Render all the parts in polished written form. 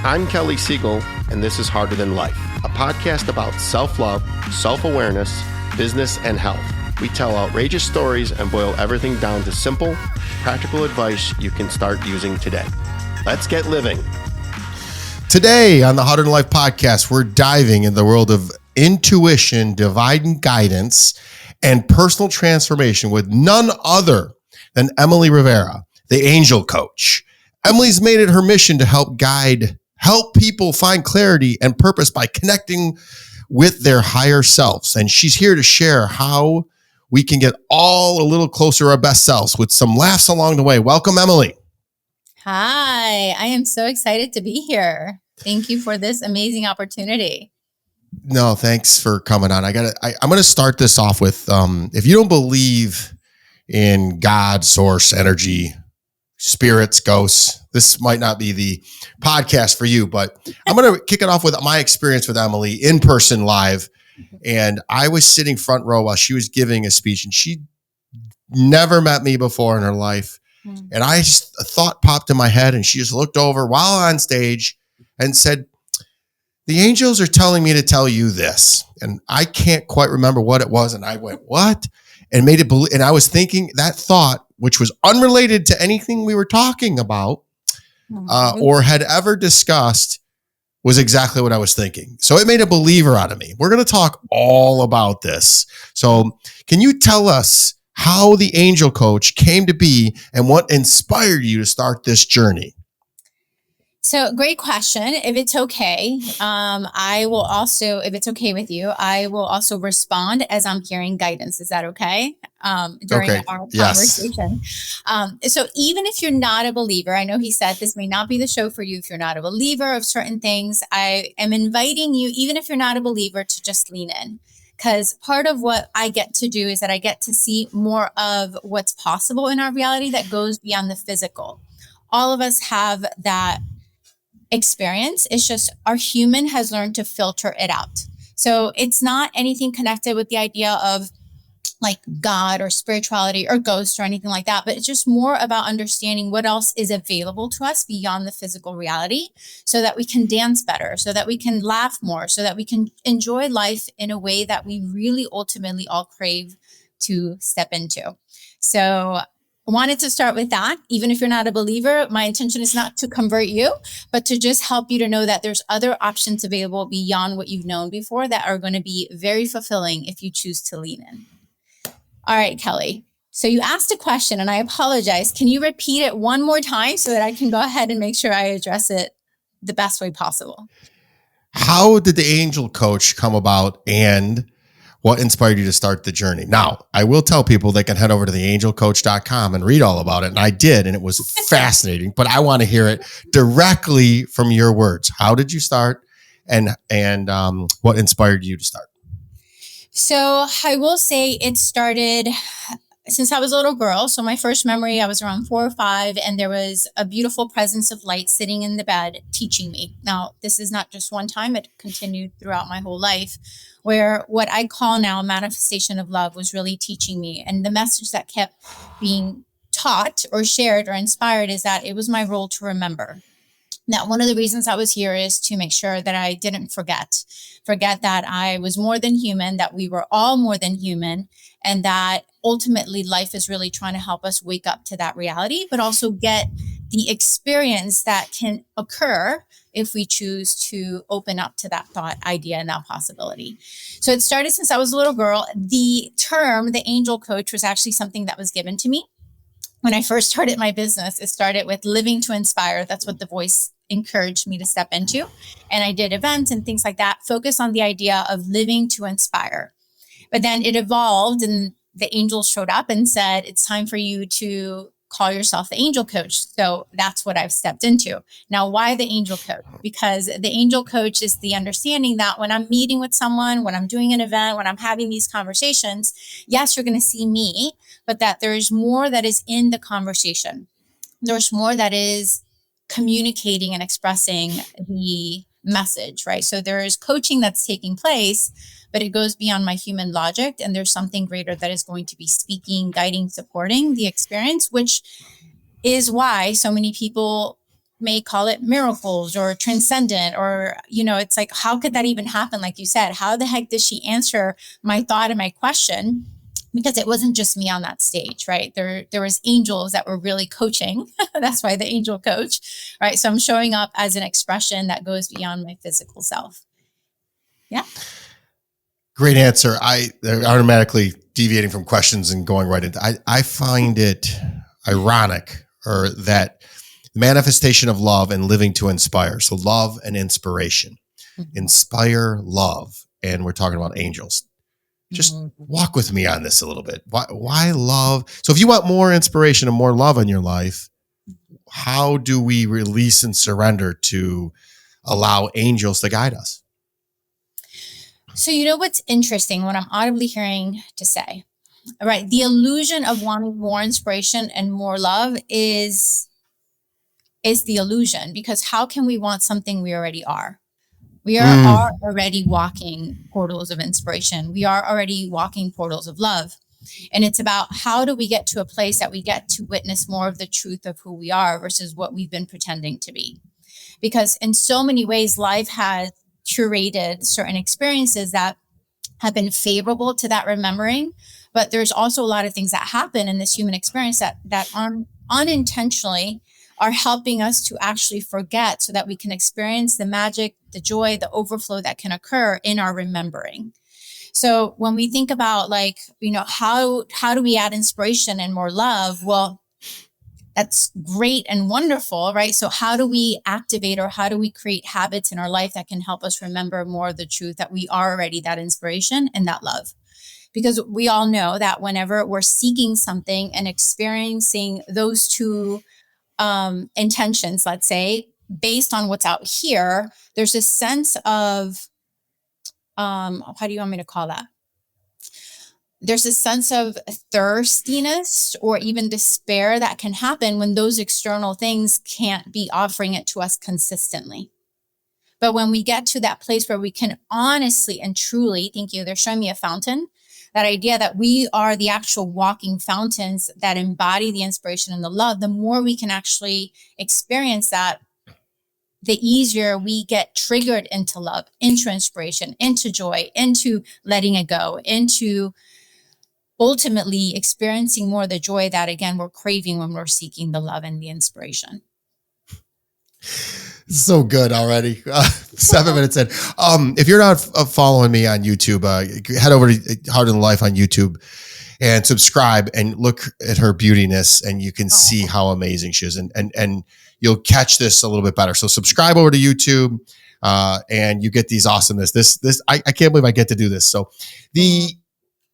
I'm Kelly Siegel, and this is Harder Than Life, a podcast about self-love, self-awareness, business, and health. We tell outrageous stories and boil everything down to simple, practical advice you can start using today. Let's get living. Today on the Harder Than Life podcast, we're diving in the world of intuition, divine guidance, and personal transformation with none other than Emily Rivera, the angel coach. Emily's made it her mission to help people find clarity and purpose by connecting with their higher selves. And she's here to share how we can get all a little closer to our best selves with some laughs along the way. Welcome, Emily. Hi, I am so excited to be here. Thank you for this amazing opportunity. No, thanks for coming on. I'm going to start this off with, if you don't believe in God, source, energy, spirits, ghosts, this might not be the podcast for you, but I'm going to kick it off with my experience with Emily in person live. And I was sitting front row while she was giving a speech, and she never met me before in her life. And a thought popped in my head, and she just looked over while on stage and said, "The angels are telling me to tell you this." And I can't quite remember what it was. And I went, "What?" And made it believe. And I was thinking that thought, which was unrelated to anything we were talking about or had ever discussed, was exactly what I was thinking. So it made a believer out of me. We're going to talk all about this. So can you tell us how the Angel Coach came to be and what inspired you to start this journey? So great question. If it's okay, I will also, if it's okay with you, I will also respond as I'm hearing guidance. Is that okay? During our conversation. So even if you're not a believer, I know he said this may not be the show for you if you're not a believer of certain things. I am inviting you, even if you're not a believer, to just lean in. Because part of what I get to do is that I get to see more of what's possible in our reality that goes beyond the physical. All of us have that experience. It's just our human has learned to filter it out. So it's not anything connected with the idea of like God or spirituality or ghosts or anything like that, but it's just more about understanding what else is available to us beyond the physical reality so that we can dance better, so that we can laugh more, so that we can enjoy life in a way that we really ultimately all crave to step into. So I wanted to start with that. Even if you're not a believer, my intention is not to convert you, but to just help you to know that there's other options available beyond what you've known before that are going to be very fulfilling if you choose to lean in. All right, Kelly. So you asked a question and I apologize. Can you repeat it one more time so that I can go ahead and make sure I address it the best way possible? How did the Angel Coach come about and what inspired you to start the journey? Now, I will tell people they can head over to theangelcoach.com and read all about it. And I did, and it was fascinating, but I want to hear it directly from your words. How did you start and what inspired you to start? So I will say it started since I was a little girl. So my first memory, I was around 4 or 5, and there was a beautiful presence of light sitting in the bed teaching me. Now, this is not just one time. It continued throughout my whole life, where what I call now a manifestation of love was really teaching me. And the message that kept being taught or shared or inspired is that it was my role to remember. Now, one of the reasons I was here is to make sure that I didn't forget that I was more than human, that we were all more than human, and that ultimately life is really trying to help us wake up to that reality, but also get the experience that can occur if we choose to open up to that thought, idea, and that possibility. So it started since I was a little girl. The term, the Angel Coach, was actually something that was given to me. When I first started my business, it started with living to inspire. That's what the voice encouraged me to step into. And I did events and things like that, focus on the idea of living to inspire. But then it evolved and the angels showed up and said, it's time for you to call yourself the Angel Coach. So that's what I've stepped into. Now, why the Angel Coach? Because the Angel Coach is the understanding that when I'm meeting with someone, when I'm doing an event, when I'm having these conversations, yes, you're going to see me, but that there's more that is in the conversation. There's more that is communicating and expressing the message, right? So there is coaching that's taking place, but it goes beyond my human logic. And there's something greater that is going to be speaking, guiding, supporting the experience, which is why so many people may call it miracles or transcendent, or, it's like, how could that even happen? Like you said, how the heck did she answer my thought and my question? Because it wasn't just me on that stage, right? There was angels that were really coaching. That's why the angel coach, right? So I'm showing up as an expression that goes beyond my physical self. Yeah. Great answer. They're automatically deviating from questions and going right into. I find it ironic, or that manifestation of love and living to inspire. So love and inspiration, inspire love, and we're talking about angels. Just walk with me on this a little bit. Why love? So if you want more inspiration and more love in your life, how do we release and surrender to allow angels to guide us? So what's interesting, what I'm audibly hearing to say, right? The illusion of wanting more inspiration and more love is the illusion, because how can we want something we already are? We are already walking portals of inspiration. We are already walking portals of love. And it's about, how do we get to a place that we get to witness more of the truth of who we are versus what we've been pretending to be? Because in so many ways, life has curated certain experiences that have been favorable to that remembering. But there's also a lot of things that happen in this human experience that unintentionally are helping us to actually forget, so that we can experience the magic, the joy, the overflow that can occur in our remembering. So when we think about, like, how do we add inspiration and more love? Well, that's great and wonderful, right? So how do we activate, or how do we create habits in our life that can help us remember more of the truth that we are already that inspiration and that love? Because we all know that whenever we're seeking something and experiencing those two intentions, let's say, based on what's out here, there's a sense of, how do you want me to call that? There's a sense of thirstiness or even despair that can happen when those external things can't be offering it to us consistently. But when we get to that place where we can honestly and truly, thank you, they're showing me a fountain, that idea that we are the actual walking fountains that embody the inspiration and the love, the more we can actually experience that, the easier we get triggered into love, into inspiration, into joy, into letting it go, into ultimately experiencing more of the joy that, again, we're craving when we're seeking the love and the inspiration. So good already. 7 minutes in. If you're not following me on YouTube, head over to Heart in Life on YouTube and subscribe and look at her beautiness, and you can see how amazing she is. And you'll catch this a little bit better. So subscribe over to YouTube, and you get these awesomeness. I can't believe I get to do this. So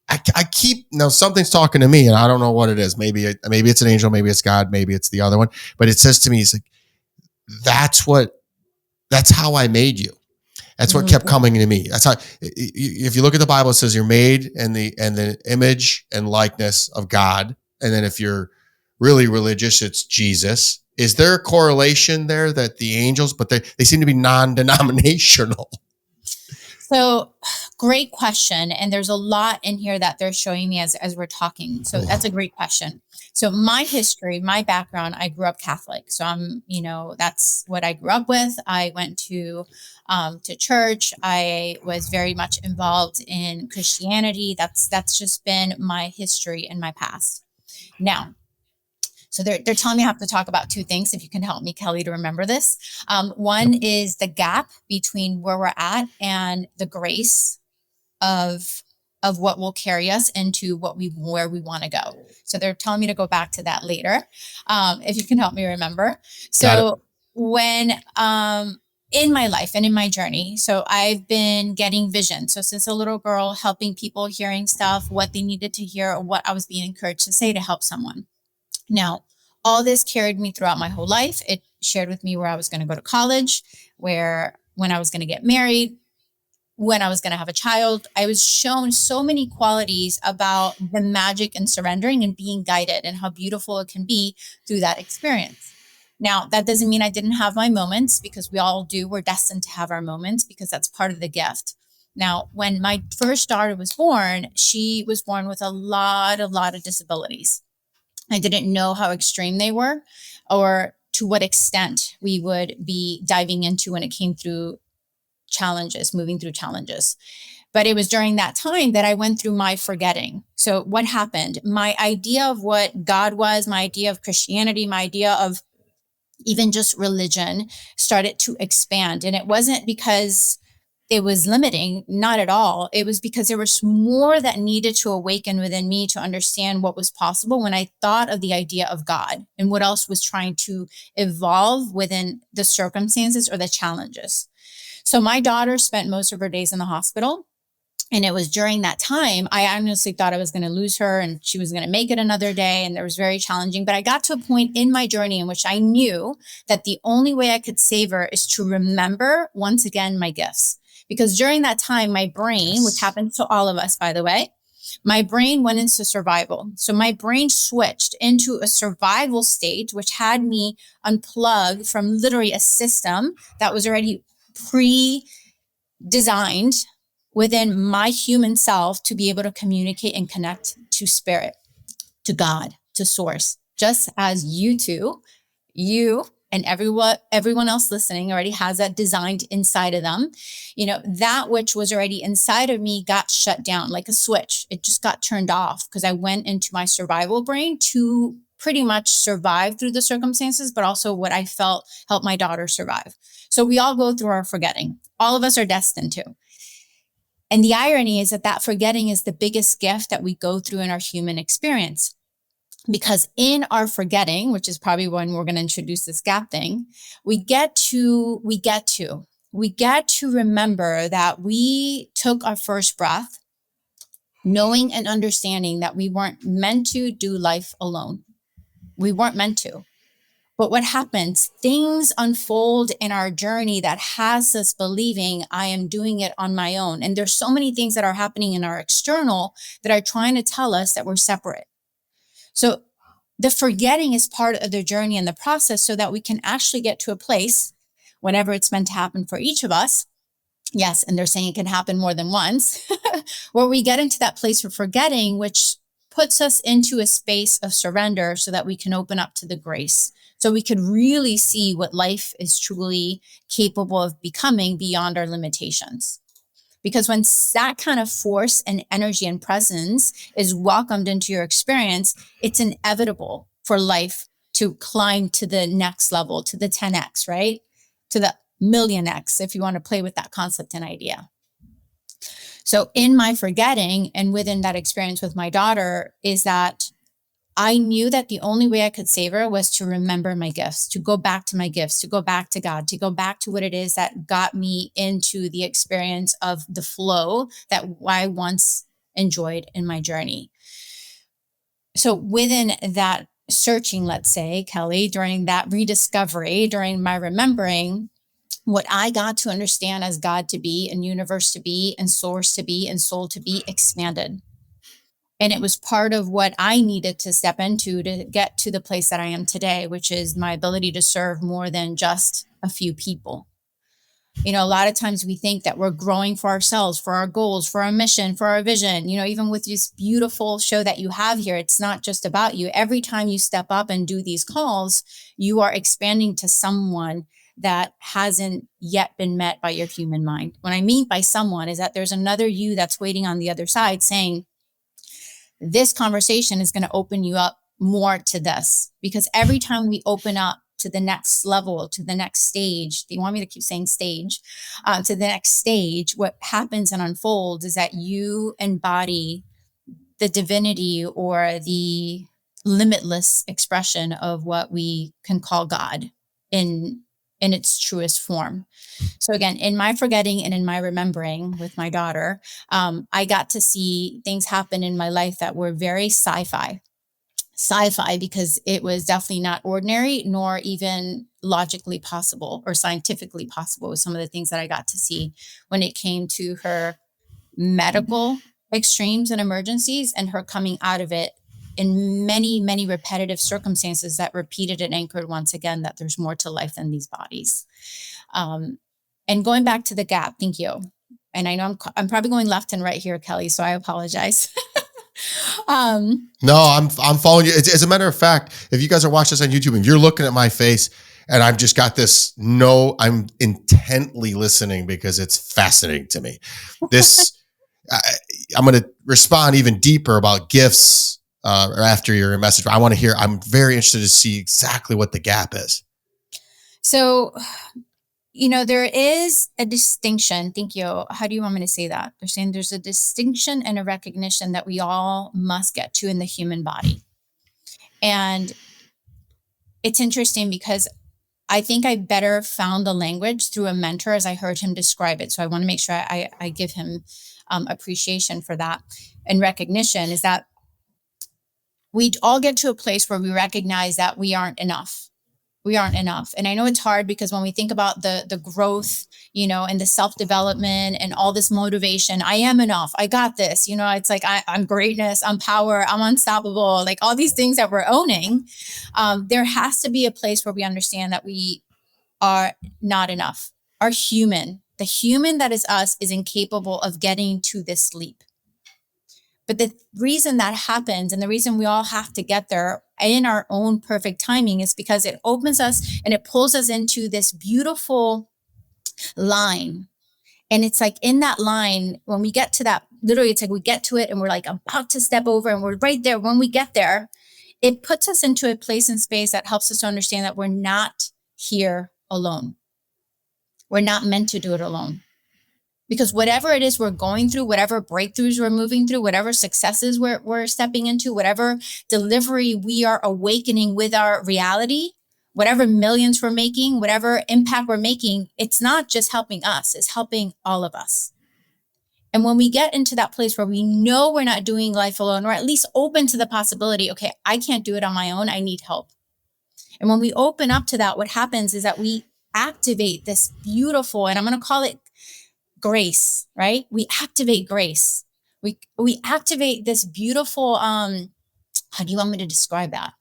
I keep, now something's talking to me, and I don't know what it is. Maybe it's an angel, maybe it's God, maybe it's the other one. But it says to me, it's like, that's how I made you. That's what kept coming to me. That's how, if you look at the Bible, it says you're made in the image and likeness of God. And then if you're really religious, it's Jesus. Is there a correlation there that the angels, but they seem to be non-denominational? So great question. And there's a lot in here that they're showing me as we're talking. So that's a great question. So my history, my background, I grew up Catholic. So that's what I grew up with. I went to church. I was very much involved in Christianity. That's just been my history and my past. Now, so they're telling me I have to talk about two things. If you can help me, Kelly, to remember this. One is the gap between where we're at and the grace of what will carry us into where we want to go. So they're telling me to go back to that later. If you can help me remember. So when in my life and in my journey, so I've been getting vision. So since a little girl, helping people, hearing stuff, what they needed to hear, or what I was being encouraged to say to help someone. Now, all this carried me throughout my whole life. It shared with me where I was going to go to college, when I was going to get married, when I was going to have a child. I was shown so many qualities about the magic and surrendering and being guided, and how beautiful it can be through that experience. Now, that doesn't mean I didn't have my moments, because we all do. We're destined to have our moments, because that's part of the gift. Now, when my first daughter was born, she was born with a lot of disabilities. I didn't know how extreme they were, or to to what extent we would be diving into when it came through challenges, moving through challenges. But it was during that time that I went through my forgetting. So what happened? My idea of what God was, my idea of Christianity, my idea of even just religion started to expand. And it wasn't because it was limiting, not at all. It was because there was more that needed to awaken within me to understand what was possible when I thought of the idea of God and what else was trying to evolve within the circumstances or the challenges. So my daughter spent most of her days in the hospital. And it was during that time, I honestly thought I was going to lose her and she was going to make it another day. And it was very challenging. But I got to a point in my journey in which I knew that the only way I could save her is to remember once again my gifts. Because during that time, my brain, which happens to all of us, by the way, my brain went into survival. So my brain switched into a survival state, which had me unplugged from literally a system that was already pre-designed within my human self to be able to communicate and connect to spirit, to God, to source, just as you and everyone else listening already has that designed inside of them. You know, that which was already inside of me got shut down like a switch. It just got turned off because I went into my survival brain to pretty much survive through the circumstances, but also what I felt helped my daughter survive. So we all go through our forgetting. All of us are destined to. And the irony is that forgetting is the biggest gift that we go through in our human experience. Because in our forgetting, which is probably when we're going to introduce this gap thing, we get to remember that we took our first breath, knowing and understanding that we weren't meant to do life alone. We weren't meant to. But what happens? Things unfold in our journey that has us believing I am doing it on my own. And there's so many things that are happening in our external that are trying to tell us that we're separate. So the forgetting is part of the journey and the process so that we can actually get to a place whenever it's meant to happen for each of us. Yes, and they're saying it can happen more than once, where we get into that place of forgetting, which puts us into a space of surrender so that we can open up to the grace. So we could really see what life is truly capable of becoming beyond our limitations. Because when that kind of force and energy and presence is welcomed into your experience, it's inevitable for life to climb to the next level, to the 10x, right? To the million X, if you want to play with that concept and idea. So in my forgetting and within that experience with my daughter is that I knew that the only way I could save her was to remember my gifts, to go back to my gifts, to go back to God, to go back to what it is that got me into the experience of the flow that I once enjoyed in my journey. So within that searching, let's say, Kelly, during that rediscovery, during my remembering, what I got to understand as God to be and universe to be and source to be and soul to be expanded. And it was part of what I needed to step into to get to the place that I am today, which is my ability to serve more than just a few people. You know, a lot of times we think that we're growing for ourselves, for our goals, for our mission, for our vision. You know, even with this beautiful show that you have here, it's not just about you. Every time you step up and do these calls, you are expanding to someone that hasn't yet been met by your human mind. What I mean by someone is that there's another you that's waiting on the other side saying, this conversation is going to open you up more to this. Because every time we open up to the next level, to the next stage, do you want me to keep saying stage? To the next stage, what happens and unfolds is that you embody the divinity or the limitless expression of what we can call God in its truest form. So again, in my forgetting and in my remembering with my daughter, I got to see things happen in my life that were very sci-fi because it was definitely not ordinary nor even logically possible or scientifically possible with some of the things that I got to see when it came to her medical extremes and emergencies and her coming out of it in many, many repetitive circumstances that repeated and anchored once again that there's more to life than these bodies. And going back to the gap, thank you. And I know I'm probably going left and right here, Kelly, so I apologize. No, I'm following you. As a matter of fact, if you guys are watching this on YouTube and you're looking at my face, And I've just got this, no, I'm intently listening because it's fascinating to me. This, I'm going to respond even deeper about gifts or after your message. I want to hear, I'm very interested to see exactly what the gap is. So, there is a distinction. Thank you. How do you want me to say that? They're saying there's a distinction and a recognition that we all must get to in the human body. And it's interesting because I think I better found the language through a mentor as I heard him describe it. So I want to make sure I give him appreciation for that and recognition is that we all get to a place where we recognize that we aren't enough. We aren't enough. And I know it's hard because when we think about the growth, and the self-development and all this motivation, I am enough. I got this. It's like I'm greatness, I'm power, I'm unstoppable, like all these things that we're owning. There has to be a place where we understand that we are not enough. The human that is us is incapable of getting to this leap. But the reason that happens and the reason we all have to get there in our own perfect timing is because it opens us and it pulls us into this beautiful line. And it's like in that line, when we get to that, literally, it's like we get to it and we're like about to step over and we're right there. When we get there, it puts us into a place and space that helps us to understand that we're not here alone. We're not meant to do it alone. Because whatever it is we're going through, whatever breakthroughs we're moving through, whatever successes we're stepping into, whatever delivery we are awakening with our reality, whatever millions we're making, whatever impact we're making, it's not just helping us, it's helping all of us. And when we get into that place where we know we're not doing life alone, or at least open to the possibility, okay, I can't do it on my own, I need help. And when we open up to that, what happens is that we activate this beautiful, and I'm going to call it grace, right? We activate grace. We activate this beautiful, how do you want me to describe that?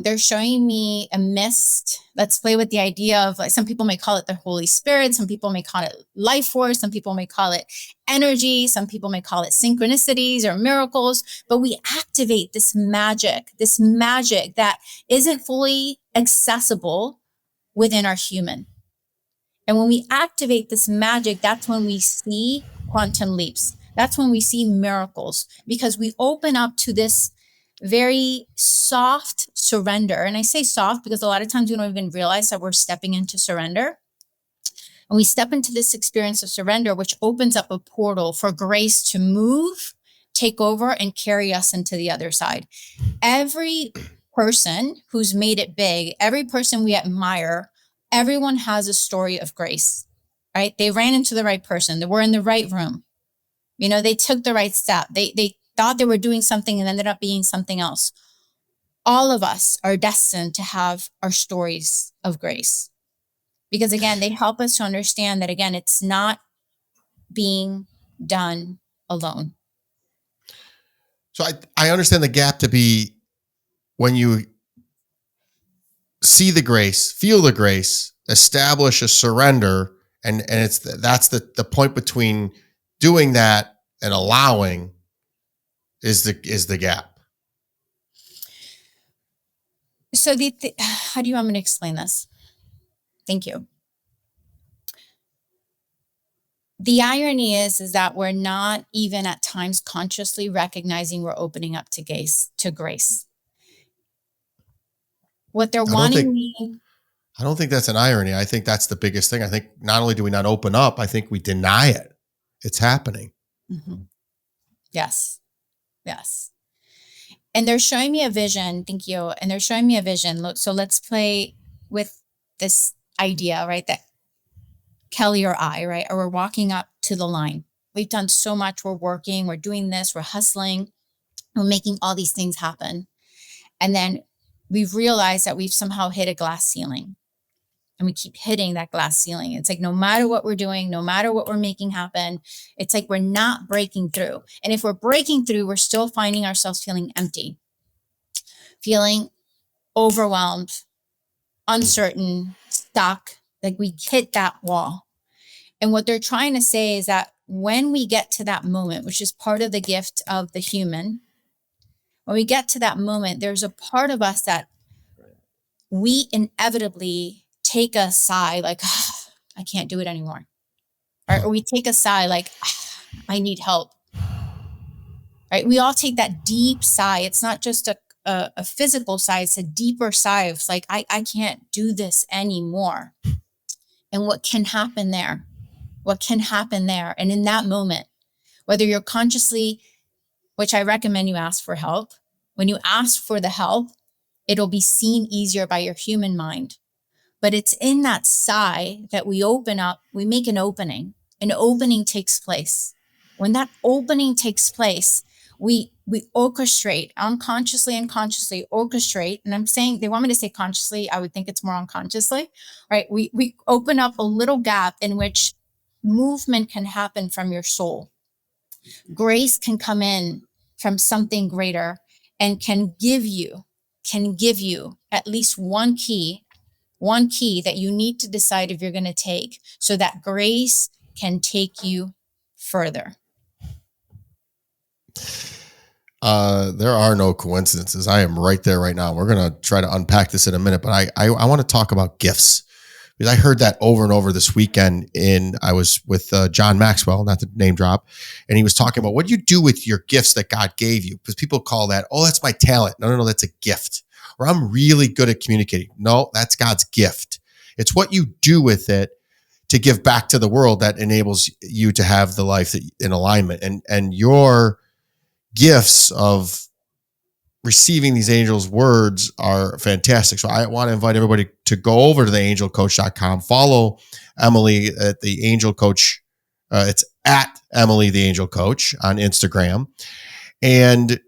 They're showing me a mist. Let's play with the idea of, like, some people may call it the Holy Spirit. Some people may call it life force. Some people may call it energy. Some people may call it synchronicities or miracles, but we activate this magic that isn't fully accessible within our human. And when we activate this magic, that's when we see quantum leaps. That's when we see miracles, because we open up to this very soft surrender. And I say soft because a lot of times we don't even realize that we're stepping into surrender. And we step into this experience of surrender, which opens up a portal for grace to move, take over, and carry us into the other side. Every person who's made it big, every person we admire, everyone has a story of grace, right? They ran into the right person. They were in the right room. They took the right step. They thought they were doing something and ended up being something else. All of us are destined to have our stories of grace, because again, they help us to understand that, again, it's not being done alone. So I understand the gap to be when you see the grace, feel the grace, establish a surrender, and that's the point between doing that and allowing is the gap. So how do you want me to explain this? Thank you. The irony is that we're not even at times consciously recognizing we're opening up to grace. What they're wanting I don't think that's an irony. I think that's the biggest thing. I think not only do we not open up, I think we deny it. It's happening. Mm-hmm. Yes. And they're showing me a vision. Thank you. And they're showing me a vision. Look, so let's play with this idea, right? That Kelly or I, right? Or we're walking up to the line. We've done so much. We're working, we're doing this, we're hustling, we're making all these things happen. And then we've realized that we've somehow hit a glass ceiling. And we keep hitting that glass ceiling. It's like no matter what we're doing, no matter what we're making happen, it's like we're not breaking through. And if we're breaking through, we're still finding ourselves feeling empty, feeling overwhelmed, uncertain, stuck, like we hit that wall. And what they're trying to say is that when we get to that moment, which is part of the gift of the human, when we get to that moment, there's a part of us that we inevitably take a sigh like, I can't do it anymore. Or we take a sigh like, I need help. Right? We all take that deep sigh. It's not just a physical sigh, it's a deeper sigh. It's like, I can't do this anymore. And what can happen there? What can happen there? And in that moment, whether you're consciously, which I recommend you ask for help, when you ask for the help, it'll be seen easier by your human mind. But it's in that sigh that we open up, we make an opening. An opening takes place. When that opening takes place, we orchestrate, unconsciously and consciously orchestrate. And I'm saying, they want me to say consciously, I would think it's more unconsciously, right? We open up a little gap in which movement can happen from your soul. Grace can come in from something greater and can give you at least one key that you need to decide if you're going to take, so that grace can take you further. There are no coincidences. I am right there right now. We're going to try to unpack this in a minute, but I want to talk about gifts, because I heard that over and over this weekend. I was with John Maxwell, not to name drop, and he was talking about what do you do with your gifts that God gave you? Because people call that, oh, that's my talent. No, that's a gift. Or I'm really good at communicating. No, that's God's gift. It's what you do with it to give back to the world that enables you to have the life that, in alignment. And your gifts of receiving these angels' words are fantastic. So I want to invite everybody to go over to theangelcoach.com, follow Emily at the Angel Coach. It's at Emily the Angel Coach on Instagram, and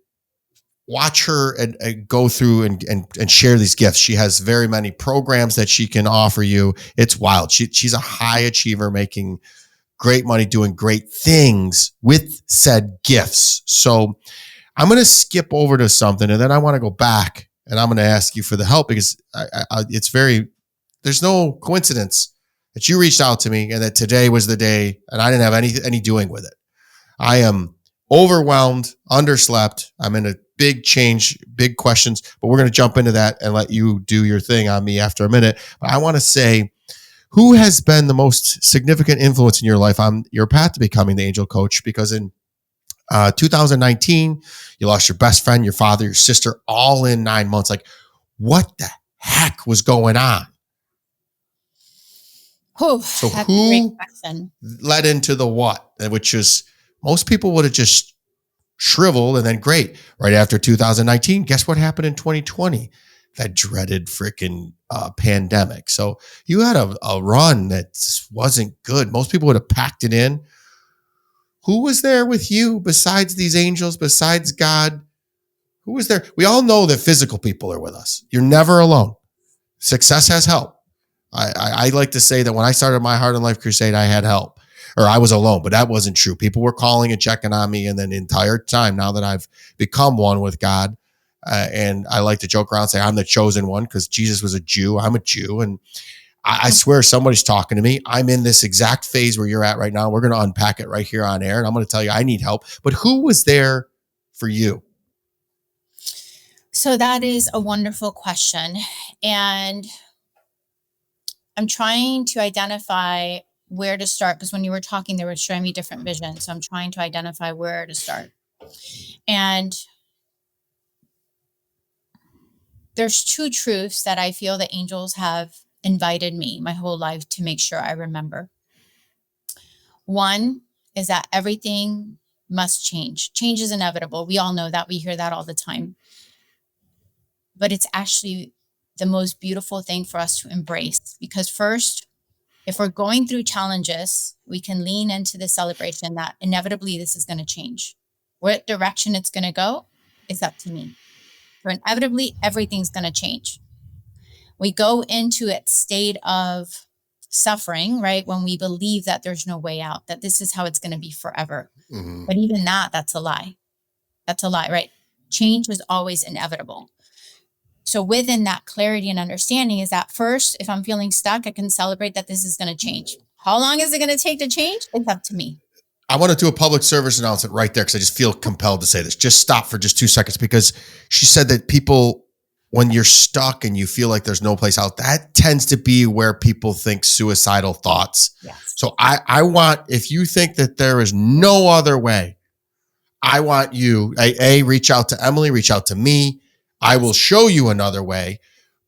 watch her and go through and share these gifts. She has very many programs that she can offer you. It's wild. She's a high achiever, making great money, doing great things with said gifts. So I'm going to skip over to something, and then I want to go back, and I'm going to ask you for the help, because there's no coincidence that you reached out to me and that today was the day, and I didn't have any doing with it. I am overwhelmed, underslept. I'm in a big change, big questions, but we're going to jump into that and let you do your thing on me after a minute. But I want to say, who has been the most significant influence in your life on your path to becoming the Angel Coach? Because in 2019, you lost your best friend, your father, your sister, all in 9 months. Like, what the heck was going on? So who led into the what? Which is, most people would have just shriveled, and then great. Right after 2019, guess what happened in 2020? That dreaded freaking pandemic. So you had a run that wasn't good. Most people would have packed it in. Who was there with you besides these angels, besides God? Who was there? We all know that physical people are with us. You're never alone. Success has help. I like to say that when I started my Heart and Life Crusade, I had help, or I was alone, but that wasn't true. People were calling and checking on me. And then the entire time, now that I've become one with God, and I like to joke around and say I'm the chosen one, because Jesus was a Jew. I'm a Jew. And I swear somebody's talking to me. I'm in this exact phase where you're at right now. We're going to unpack it right here on air, and I'm going to tell you I need help. But who was there for you? So that is a wonderful question. And I'm trying to identify where to start, because when you were talking, they were showing me different visions. So I'm trying to identify where to start. And there's two truths that I feel that angels have invited me my whole life to make sure I remember. One is that everything must change. Change is inevitable. We all know that. We hear that all the time. But it's actually the most beautiful thing for us to embrace, because first, if we're going through challenges, we can lean into the celebration that inevitably this is going to change. What direction it's going to go is up to me. For inevitably, everything's going to change. We go into a state of suffering, right? When we believe that there's no way out, that this is how it's going to be forever. Mm-hmm. But even that's a lie. That's a lie, right? Change was always inevitable. So within that clarity and understanding is that first, if I'm feeling stuck, I can celebrate that this is going to change. How long is it going to take to change? It's up to me. I want to do a public service announcement right there, because I just feel compelled to say this. Just stop for just 2 seconds, because she said that people when you're stuck and you feel like there's no place out, that tends to be where people think suicidal thoughts. Yes. So I want, if you think that there is no other way, I want you, reach out to Emily, reach out to me. I will show you another way.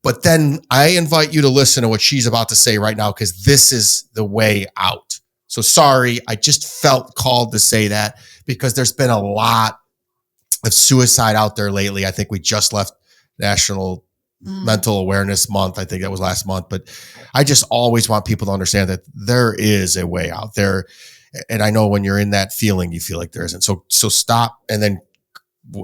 But then I invite you to listen to what she's about to say right now, because this is the way out. So sorry, I just felt called to say that because there's been a lot of suicide out there lately. I think we just left National Mental Awareness Month. I think that was last month, but I just always want people to understand that there is a way out there. And I know when you're in that feeling, you feel like there isn't. So stop. And then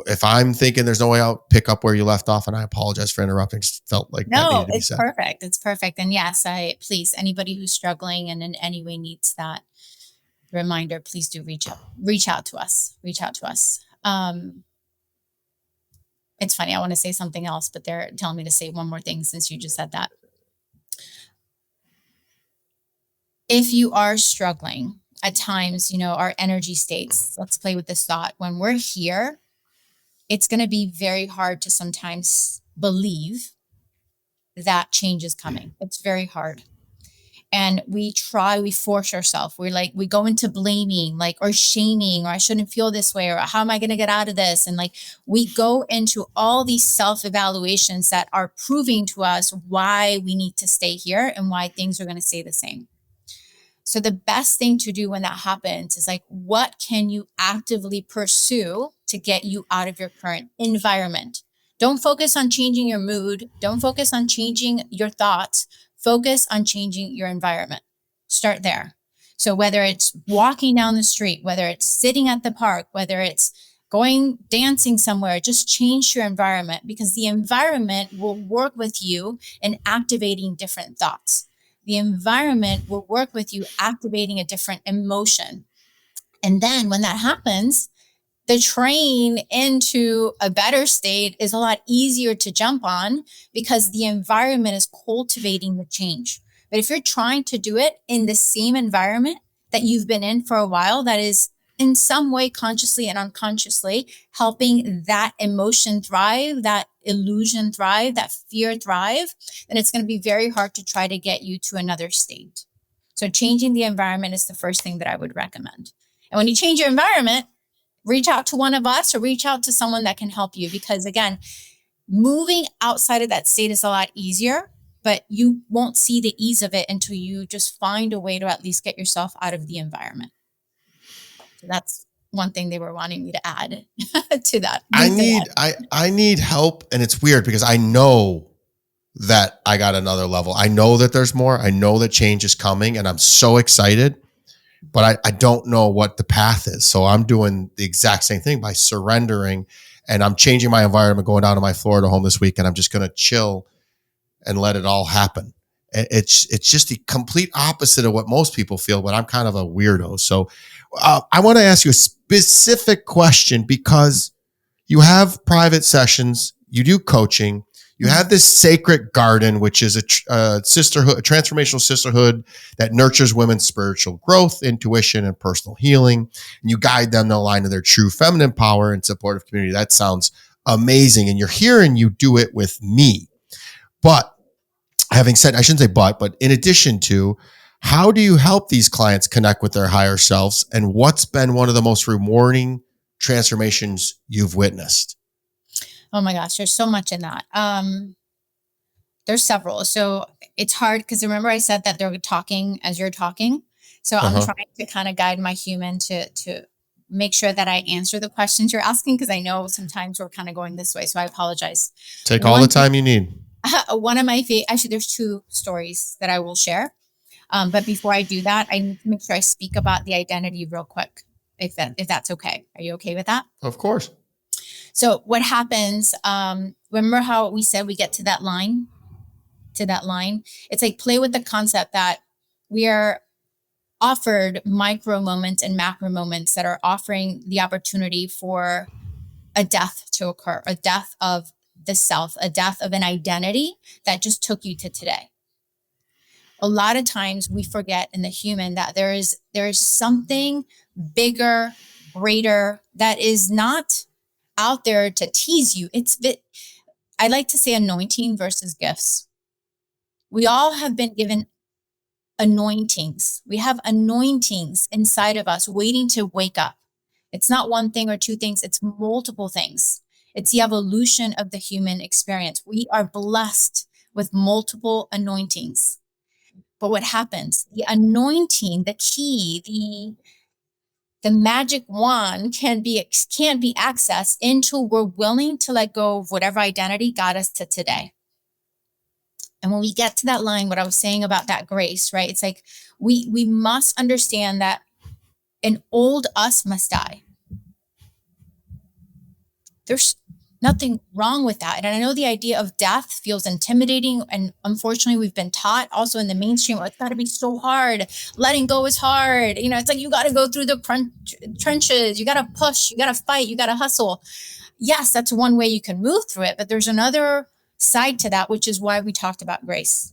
if I'm thinking there's no way out, pick up where you left off. And I apologize for interrupting. Just felt like that needed to be said. Perfect. It's perfect. And yes, please, anybody who's struggling and in any way needs that reminder, please do reach out to us. It's funny. I want to say something else, but they're telling me to say one more thing since you just said that. If you are struggling at times, our energy states, let's play with this thought. When we're here, it's going to be very hard to sometimes believe that change is coming. It's very hard. And we force ourselves. We go into blaming, or shaming, or I shouldn't feel this way, or how am I going to get out of this? And we go into all these self-evaluations that are proving to us why we need to stay here and why things are going to stay the same. So the best thing to do when that happens is what can you actively pursue to get you out of your current environment? Don't focus on changing your mood. Don't focus on changing your thoughts. Focus on changing your environment. Start there. So whether it's walking down the street, whether it's sitting at the park, whether it's going dancing somewhere, just change your environment, because the environment will work with you in activating different thoughts. The environment will work with you activating a different emotion. And then when that happens, the train into a better state is a lot easier to jump on because the environment is cultivating the change. But if you're trying to do it in the same environment that you've been in for a while, that is in some way consciously and unconsciously helping that emotion thrive, that illusion thrive, that fear thrive, then it's going to be very hard to try to get you to another state. So changing the environment is the first thing that I would recommend. And when you change your environment, reach out to one of us or reach out to someone that can help you, because again, moving outside of that state is a lot easier, but you won't see the ease of it until you just find a way to at least get yourself out of the environment. So that's one thing they were wanting me to add to that. I need help. And it's weird because I know that I got another level. I know that there's more. I know that change is coming and I'm so excited, but I don't know what the path is. So I'm doing the exact same thing by surrendering, and I'm changing my environment, going down to my Florida home this week, and I'm just going to chill and let it all happen. It's just the complete opposite of what most people feel, but I'm kind of a weirdo. So I want to ask you a specific question, because you have private sessions, you do coaching, you have this sacred garden, which is a sisterhood, a transformational sisterhood that nurtures women's spiritual growth, intuition, and personal healing. And you guide them to align to their true feminine power and supportive community. That sounds amazing. And you're here and you do it with me. But having said, I shouldn't say but in addition to, how do you help these clients connect with their higher selves? And what's been one of the most rewarding transformations you've witnessed? Oh my gosh, there's so much in that. There's several. So it's hard because remember I said that they're talking as you're talking. So I'm trying to kind of guide my human to make sure that I answer the questions you're asking, because I know sometimes we're kind of going this way. So I apologize. Take all the time you need. One of my actually, there's two stories that I will share. But before I do that, I need to make sure I speak about the identity real quick, if that's okay. Are you okay with that? Of course. So what happens, remember how we said we get to that line? It's like play with the concept that we are offered micro moments and macro moments that are offering the opportunity for a death to occur, a death of the self, a death of an identity that just took you to today. A lot of times we forget in the human that there is something bigger, greater, that is not out there to tease you. I like to say anointing versus gifts. We all have been given anointings. We have anointings inside of us waiting to wake up. It's not one thing or two things, it's multiple things. It's the evolution of the human experience. We are blessed with multiple anointings. But what happens? The anointing, the key, the magic wand can't be accessed until we're willing to let go of whatever identity got us to today. And when we get to that line, what I was saying about that grace, right? It's like we must understand that an old us must die. There's nothing wrong with that. And I know the idea of death feels intimidating. And unfortunately, we've been taught also in the mainstream, it's got to be so hard. Letting go is hard. It's like you got to go through the trenches. You got to push. You got to fight. You got to hustle. Yes, that's one way you can move through it. But there's another side to that, which is why we talked about grace.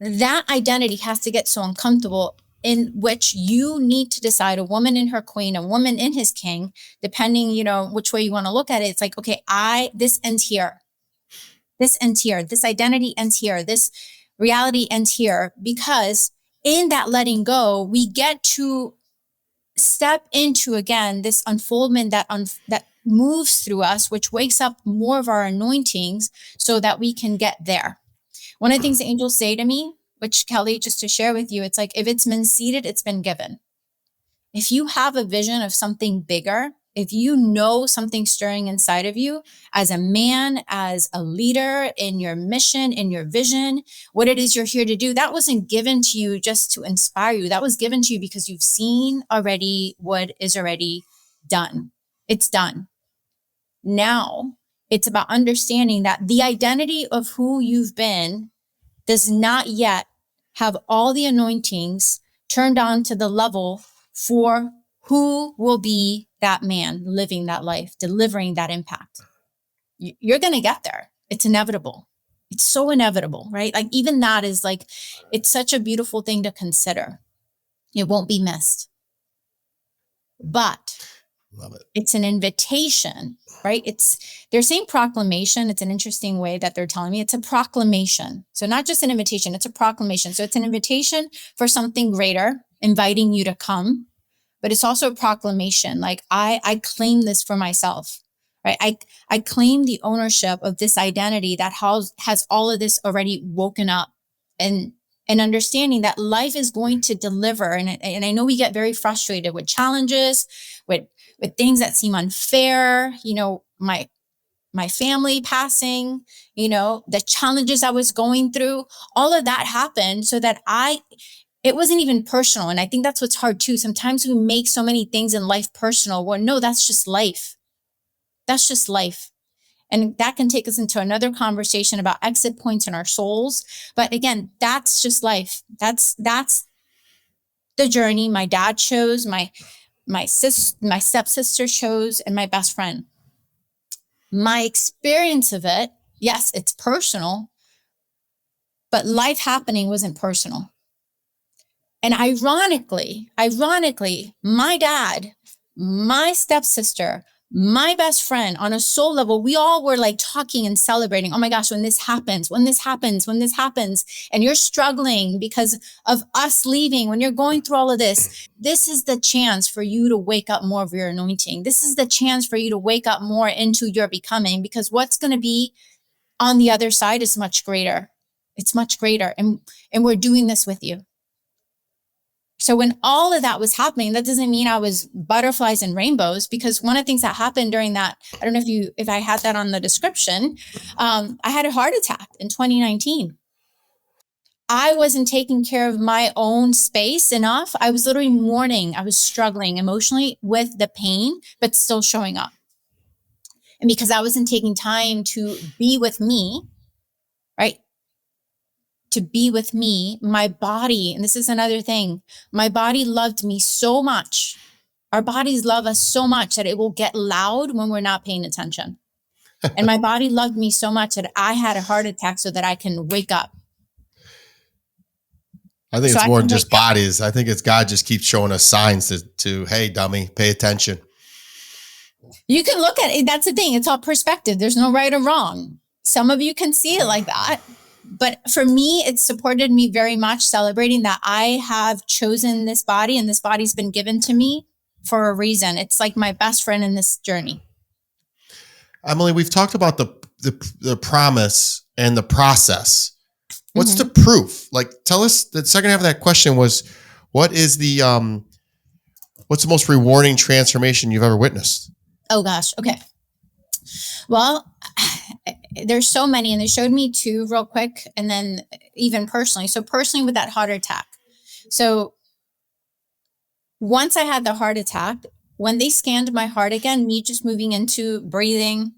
That identity has to get so uncomfortable, in which you need to decide, a woman in her queen, a woman in his king, depending, which way you want to look at it. It's like, okay, this ends here. This ends here. This identity ends here. This reality ends here. Because in that letting go, we get to step into, again, this unfoldment that moves through us, which wakes up more of our anointings so that we can get there. One of the things the angels say to me, which Kelly, just to share with you, it's like, if it's been seeded, it's been given. If you have a vision of something bigger, if you know something stirring inside of you as a man, as a leader, in your mission, in your vision, what it is you're here to do, that wasn't given to you just to inspire you. That was given to you because you've seen already what is already done. It's done. Now it's about understanding that the identity of who you've been does not yet have all the anointings turned on to the level for who will be that man living that life, delivering that impact. You're going to get there. It's inevitable. It's so inevitable, right? Like, even that is like, it's such a beautiful thing to consider. It won't be missed. But love it. It's an invitation, right? They're saying proclamation. It's an interesting way that they're telling me it's a proclamation. So not just an invitation, it's a proclamation. So it's an invitation for something greater, inviting you to come, but it's also a proclamation. Like, I claim this for myself, right? I claim the ownership of this identity that has all of this already woken up, and understanding that life is going to deliver. And I know we get very frustrated with challenges, with things that seem unfair, my family passing, the challenges I was going through, all of that happened so that it wasn't even personal. And I think that's what's hard too. Sometimes we make so many things in life personal. Well, no, that's just life. That's just life. And that can take us into another conversation about exit points in our souls. But again, that's just life. That's the journey my dad chose, my stepsister chose, and my best friend. My experience of it, yes, it's personal, but life happening wasn't personal. And ironically, my dad, my stepsister, my best friend, on a soul level, we all were like talking and celebrating. Oh my gosh, when this happens, and you're struggling because of us leaving, when you're going through all of this is the chance for you to wake up more of your anointing. This is the chance for you to wake up more into your becoming, because what's going to be on the other side is much greater. It's much greater. And we're doing this with you. So when all of that was happening, that doesn't mean I was butterflies and rainbows, because one of the things that happened during that, I don't know if I had that on the description, I had a heart attack in 2019. I wasn't taking care of my own space enough. I was literally mourning. I was struggling emotionally with the pain, but still showing up. And because I wasn't taking time to be with me, right? To be with me, my body, and this is another thing, my body loved me so much. Our bodies love us so much that it will get loud when we're not paying attention. And my body loved me so much that I had a heart attack so that I can wake up. I think it's more than just bodies. I think it's God just keeps showing us signs to hey, dummy, pay attention. You can look at it. That's the thing. It's all perspective. There's no right or wrong. Some of you can see it like that. But for me, it supported me very much, celebrating that I have chosen this body and this body's been given to me for a reason. It's like my best friend in this journey. Emily, we've talked about the promise and the process. What's Mm-hmm. the proof? Like, tell us, the second half of that question was, what is what's the most rewarding transformation you've ever witnessed? Oh gosh. Okay. Well, there's so many, and they showed me two real quick, and then even personally. So personally with that heart attack. So once I had the heart attack, when they scanned my heart again, me just moving into breathing,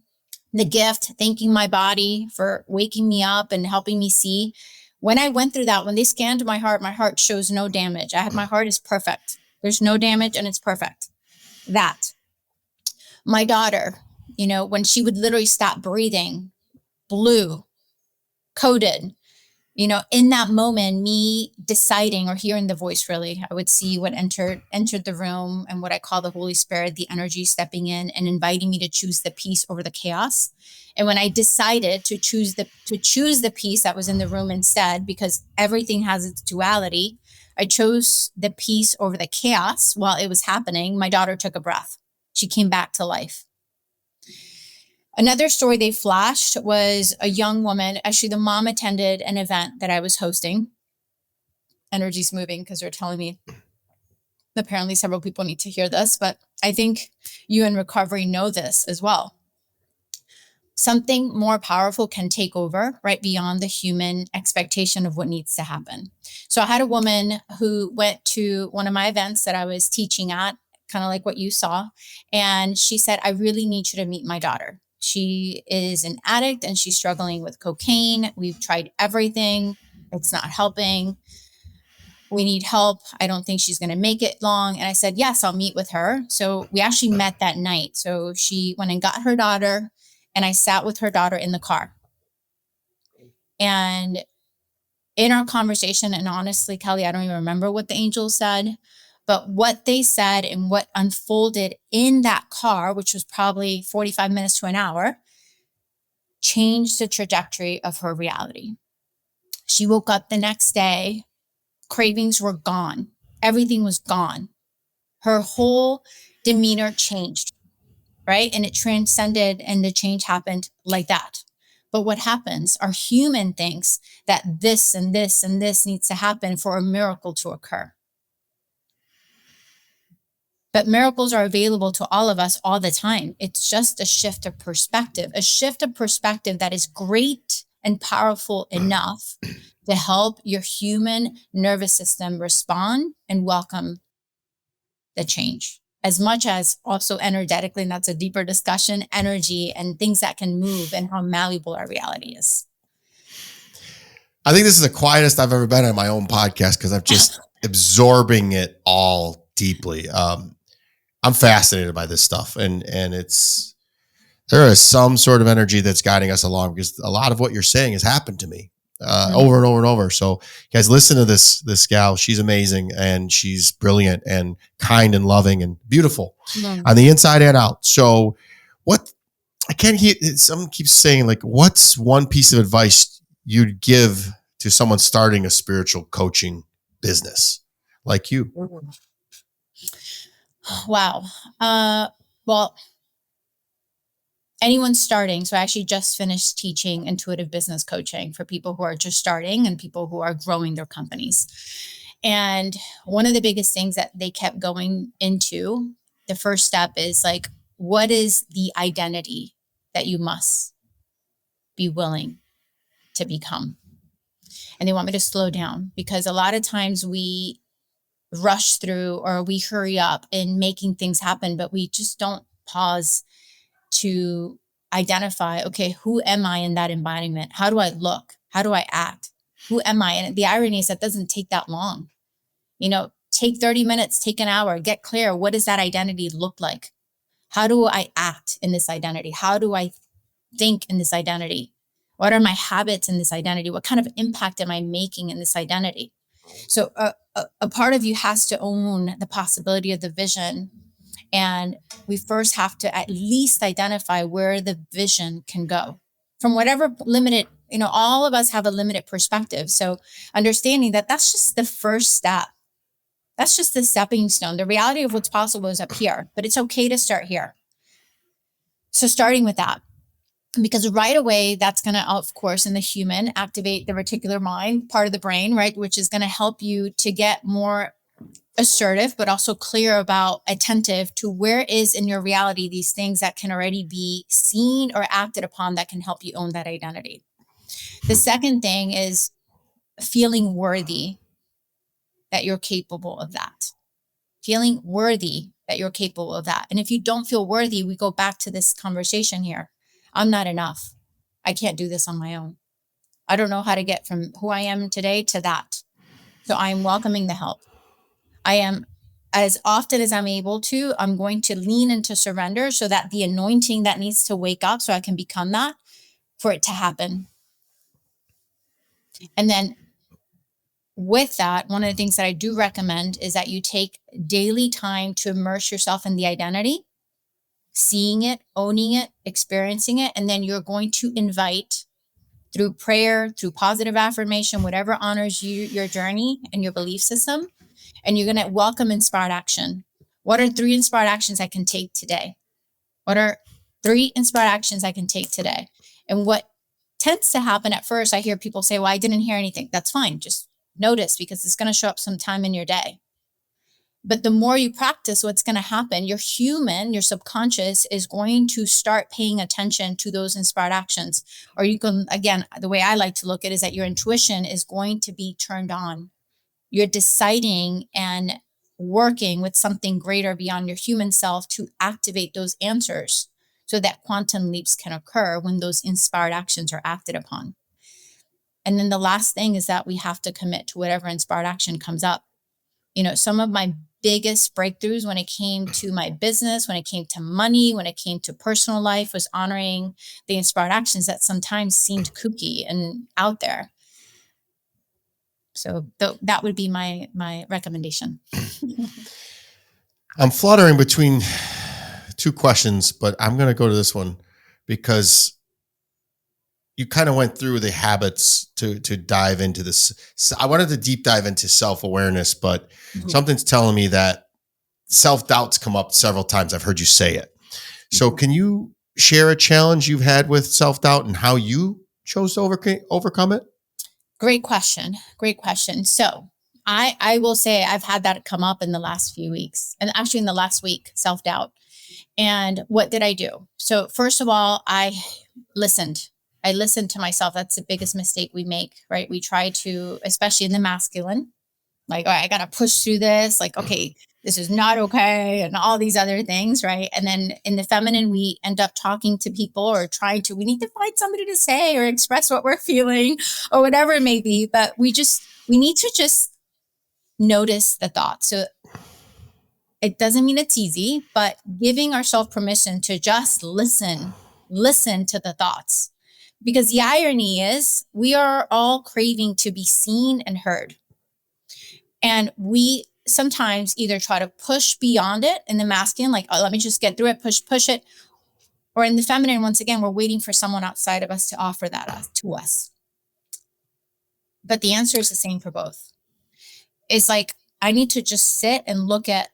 the gift, thanking my body for waking me up and helping me see. When I went through that, when they scanned my heart shows no damage. My heart is perfect. There's no damage and it's perfect. That. My daughter, when she would literally stop breathing, blue, coded, in that moment, me deciding or hearing the voice, really, I would see what entered the room, and what I call the Holy Spirit, the energy stepping in and inviting me to choose the peace over the chaos. And when I decided to choose the peace that was in the room instead, because everything has its duality, I chose the peace over the chaos while it was happening. My daughter took a breath. She came back to life. Another story they flashed was a young woman. Actually, the mom attended an event that I was hosting. Energy's moving because they're telling me apparently several people need to hear this, but I think you in recovery know this as well. Something more powerful can take over right beyond the human expectation of what needs to happen. So I had a woman who went to one of my events that I was teaching at, kind of like what you saw. And she said, I really need you to meet my daughter. She is an addict and she's struggling with cocaine. We've tried everything. It's not helping. We need help. I don't think she's going to make it long. And I said, yes, I'll meet with her. So we actually met that night. So she went and got her daughter, and I sat with her daughter in the car. And in our conversation, and honestly, Kelly, I don't even remember what the angels said, but what they said and what unfolded in that car, which was probably 45 minutes to an hour, changed the trajectory of her reality. She woke up the next day, cravings were gone. Everything was gone. Her whole demeanor changed, right? And it transcended, and the change happened like that. But what happens? Our human thinks that this and this and this needs to happen for a miracle to occur. But miracles are available to all of us all the time. It's just a shift of perspective that is great and powerful enough to help your human nervous system respond and welcome the change. As much as also energetically, and that's a deeper discussion, energy and things that can move and how malleable our reality is. I think this is the quietest I've ever been on my own podcast because I'm just absorbing it all deeply. I'm fascinated by this stuff, and there is some sort of energy that's guiding us along, because a lot of what you're saying has happened to me over and over and over. So guys, listen to this gal. She's amazing, and she's brilliant and kind and loving and beautiful on the inside and out. So what I can't hear, someone keeps saying, like, what's one piece of advice you'd give to someone starting a spiritual coaching business like you? Wow. Well, anyone starting. So I actually just finished teaching intuitive business coaching for people who are just starting and people who are growing their companies. And one of the biggest things that they kept going into, the first step is like, what is the identity that you must be willing to become? And they want me to slow down, because a lot of times we rush through or we hurry up in making things happen, but we just don't pause to identify, okay, who am I in that embodiment? How do I look? How do I act? Who am I? And the irony is that doesn't take that long. Take 30 minutes, take an hour, get clear. What does that identity look like? How do I act in this identity? How do I think in this identity? What are my habits in this identity? What kind of impact am I making in this identity? So a part of you has to own the possibility of the vision And we first have to at least identify where the vision can go from whatever limited, all of us have a limited perspective. So understanding that that's just the first step. That's just the stepping stone. The reality of what's possible is up here, but it's okay to start here. So starting with that, because right away, that's going to, of course, in the human, activate the reticular mind part of the brain, right? Which is going to help you to get more assertive, but also clear about attentive to where is in your reality these things that can already be seen or acted upon that can help you own that identity. The second thing is feeling worthy that you're capable of that. Feeling worthy that you're capable of that. And if you don't feel worthy, we go back to this conversation here. I'm not enough. I can't do this on my own. I don't know how to get from who I am today to that. So I'm welcoming the help. I am, as often as I'm able to, I'm going to lean into surrender so that the anointing that needs to wake up so I can become that, for it to happen. And then with that, one of the things that I do recommend is that you take daily time to immerse yourself in the identity, seeing it, owning it, experiencing it. And then you're going to invite, through prayer, through positive affirmation, whatever honors you, your journey and your belief system. And you're going to welcome inspired action. What are 3 inspired actions I can take today? What are 3 inspired actions I can take today? And what tends to happen at first, I hear people say, well, I didn't hear anything. That's fine. Just notice, because it's going to show up sometime in your day. But the more you practice, what's going to happen, your subconscious is going to start paying attention to those inspired actions. Or you can, again, the way I like to look at it is that your intuition is going to be turned on. You're deciding and working with something greater beyond your human self to activate those answers so that quantum leaps can occur when those inspired actions are acted upon. And then the last thing is that we have to commit to whatever inspired action comes up. Some of my biggest breakthroughs when it came to my business, when it came to money, when it came to personal life, was honoring the inspired actions that sometimes seemed kooky and out there. So that would be my recommendation. I'm fluttering between 2 questions, but I'm going to go to this one because you kind of went through the habits to dive into this. So I wanted to deep dive into self-awareness, but something's telling me that self-doubts come up several times. I've heard you say it. So can you share a challenge you've had with self-doubt and how you chose to overcome it? Great question. So I will say I've had that come up in the last few weeks, and actually in the last week, self-doubt. And what did I do? So first of all, I listened to myself. That's the biggest mistake we make, right? We try to, especially in the masculine, like, all right, I got to push through this. Like, okay, this is not okay. And all these other things, right? And then in the feminine, we end up talking to people or we need to find somebody to say or express what we're feeling or whatever it may be. But we need to just notice the thoughts. So it doesn't mean it's easy, but giving ourselves permission to just listen to the thoughts. Because the irony is we are all craving to be seen and heard. And we sometimes either try to push beyond it in the masculine, like, oh, let me just get through it, push it. Or in the feminine, once again, we're waiting for someone outside of us to offer that to us. But the answer is the same for both. It's like, I need to just sit and look at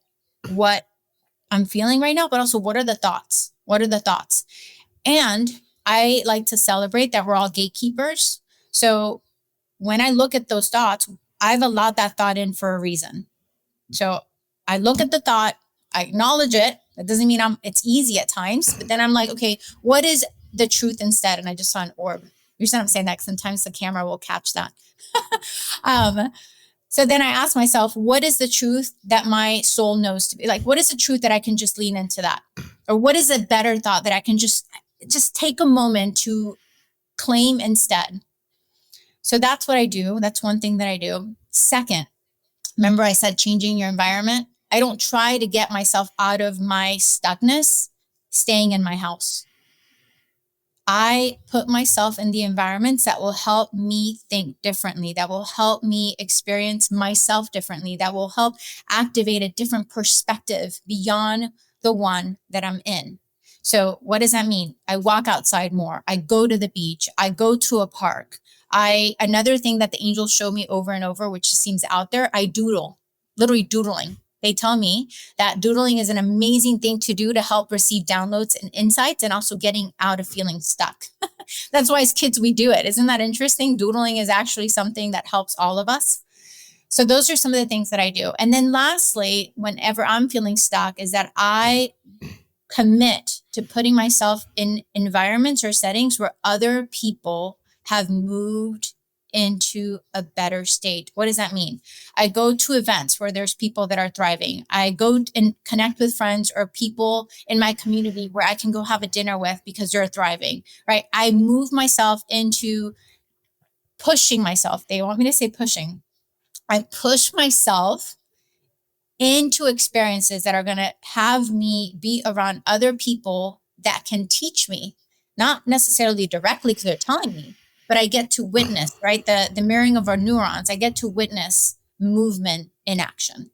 what I'm feeling right now, but also what are the thoughts? And I like to celebrate that we're all gatekeepers. So when I look at those thoughts, I've allowed that thought in for a reason. So I look at the thought, I acknowledge it. That doesn't mean it's easy at times, but then I'm like, okay, what is the truth instead? And I just saw an orb. The reason I'm saying that, sometimes the camera will catch that. So then I ask myself, what is the truth that my soul knows to be? Like, what is the truth that I can just lean into that? Or what is a better thought that I can just take a moment to claim instead? So that's what I do. That's one thing that I do. Second, remember I said changing your environment? I don't try to get myself out of my stuckness staying in my house. I put myself in the environments that will help me think differently, that will help me experience myself differently, that will help activate a different perspective beyond the one that I'm in. So what does that mean? I walk outside more. I go to the beach. I go to a park. Another thing that the angels show me over and over, which seems out there, I doodle, literally doodling. They tell me that doodling is an amazing thing to do to help receive downloads and insights, and also getting out of feeling stuck. That's why as kids we do it. Isn't that interesting? Doodling is actually something that helps all of us. So those are some of the things that I do. And then lastly, whenever I'm feeling stuck, is that I commit to putting myself in environments or settings where other people have moved into a better state. What does that mean? I go to events where there's people that are thriving. I go and connect with friends or people in my community where I can go have a dinner with because they're thriving, right? I move myself into pushing myself. They want me to say pushing. I push myself into experiences that are going to have me be around other people that can teach me, not necessarily directly because they're telling me, but I get to witness, right? The mirroring of our neurons. I get to witness movement in action.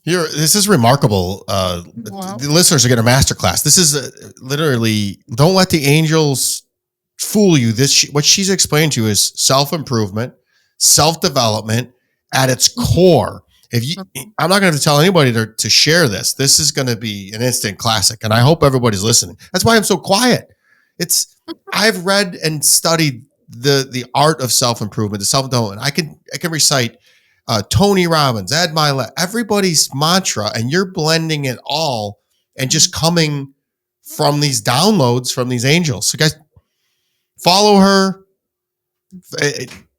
This is remarkable. The listeners are getting a masterclass. This is literally, don't let the angels fool you. What she's explained to you is self-improvement, self-development at its core. I'm not going to tell anybody to share this. This is going to be an instant classic, and I hope everybody's listening. That's why I'm so quiet. I've read and studied the art of self-improvement, the self-development. I can recite Tony Robbins, Ed Milet, everybody's mantra, and you're blending it all and just coming from these downloads from these angels. So guys, follow her,